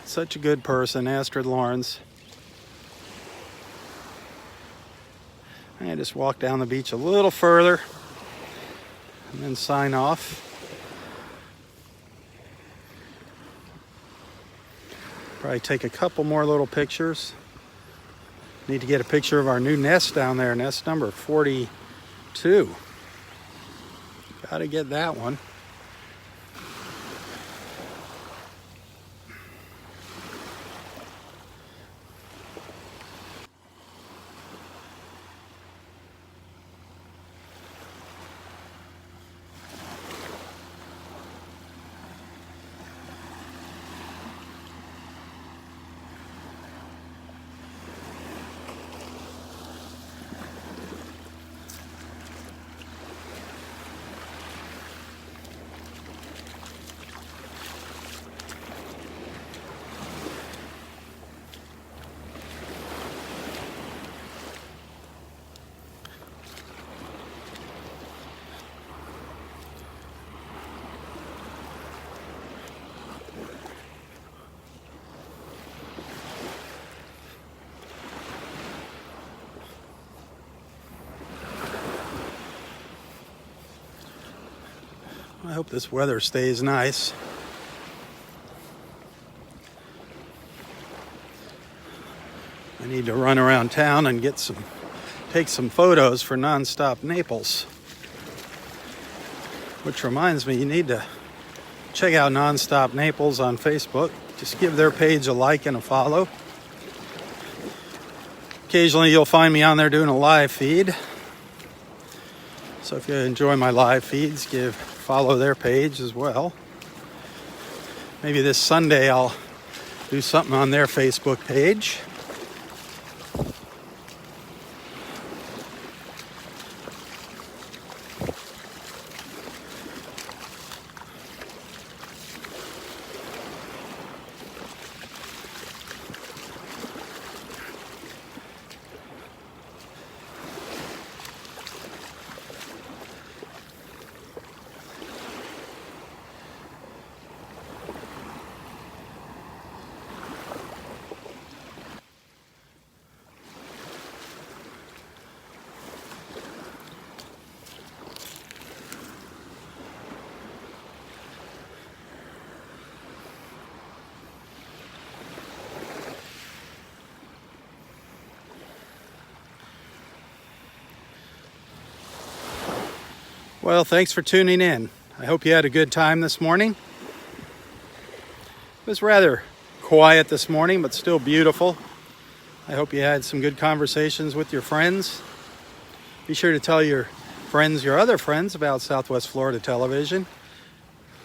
Such a good person, Astrid Lawrence. I just walk down the beach a little further and then sign off. Probably take a couple more little pictures. Need to get a picture of our new nest down there, nest number 42. Gotta get that one. I hope this weather stays nice. I need to run around town and take some photos for Nonstop Naples. Which reminds me, you need to check out Nonstop Naples on Facebook. Just give their page a like and a follow. Occasionally you'll find me on there doing a live feed. So if you enjoy my live feeds, follow their page as well. Maybe this Sunday I'll do something on their Facebook page. Well, thanks for tuning in. I hope you had a good time this morning. It was rather quiet this morning, but still beautiful. I hope you had some good conversations with your friends. Be sure to tell your other friends about Southwest Florida Television.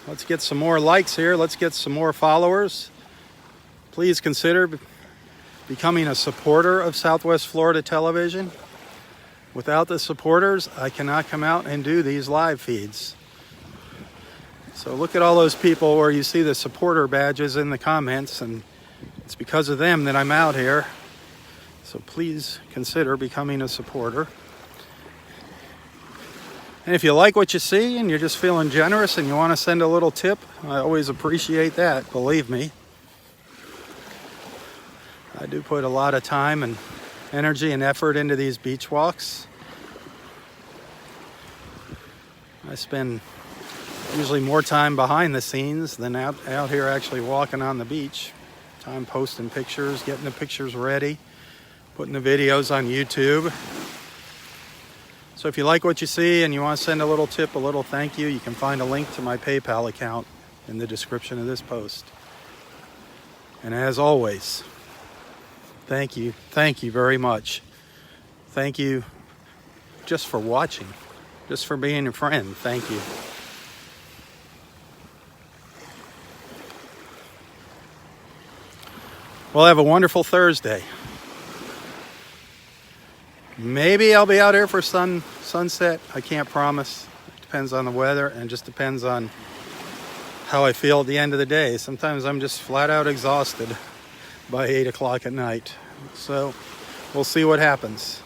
Let's get some more likes here. Let's get some more followers. Please consider becoming a supporter of Southwest Florida Television. Without the supporters, I cannot come out and do these live feeds. So look at all those people where you see the supporter badges in the comments, and it's because of them that I'm out here. So please consider becoming a supporter. And if you like what you see and you're just feeling generous and you want to send a little tip, I always appreciate that, believe me. I do put a lot of time and energy and effort into these beach walks. I spend usually more time behind the scenes than out here actually walking on the beach. Time posting pictures, getting the pictures ready, putting the videos on YouTube. So if you like what you see and you want to send a little tip, a little thank you, you can find a link to my PayPal account in the description of this post. And as always, thank you very much. Thank you just for watching, just for being a friend. Thank you. Well, have a wonderful Thursday. Maybe I'll be out here for sunset. I can't promise. It depends on the weather and just depends on how I feel at the end of the day. Sometimes I'm just flat out exhausted by 8 o'clock at night. So we'll see what happens.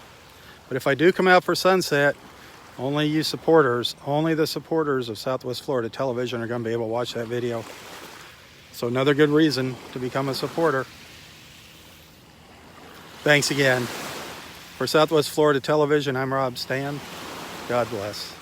But if I do come out for sunset, only the supporters of Southwest Florida Television are going to be able to watch that video. So another good reason to become a supporter. Thanks again. For Southwest Florida Television, I'm Robb Stan. God bless.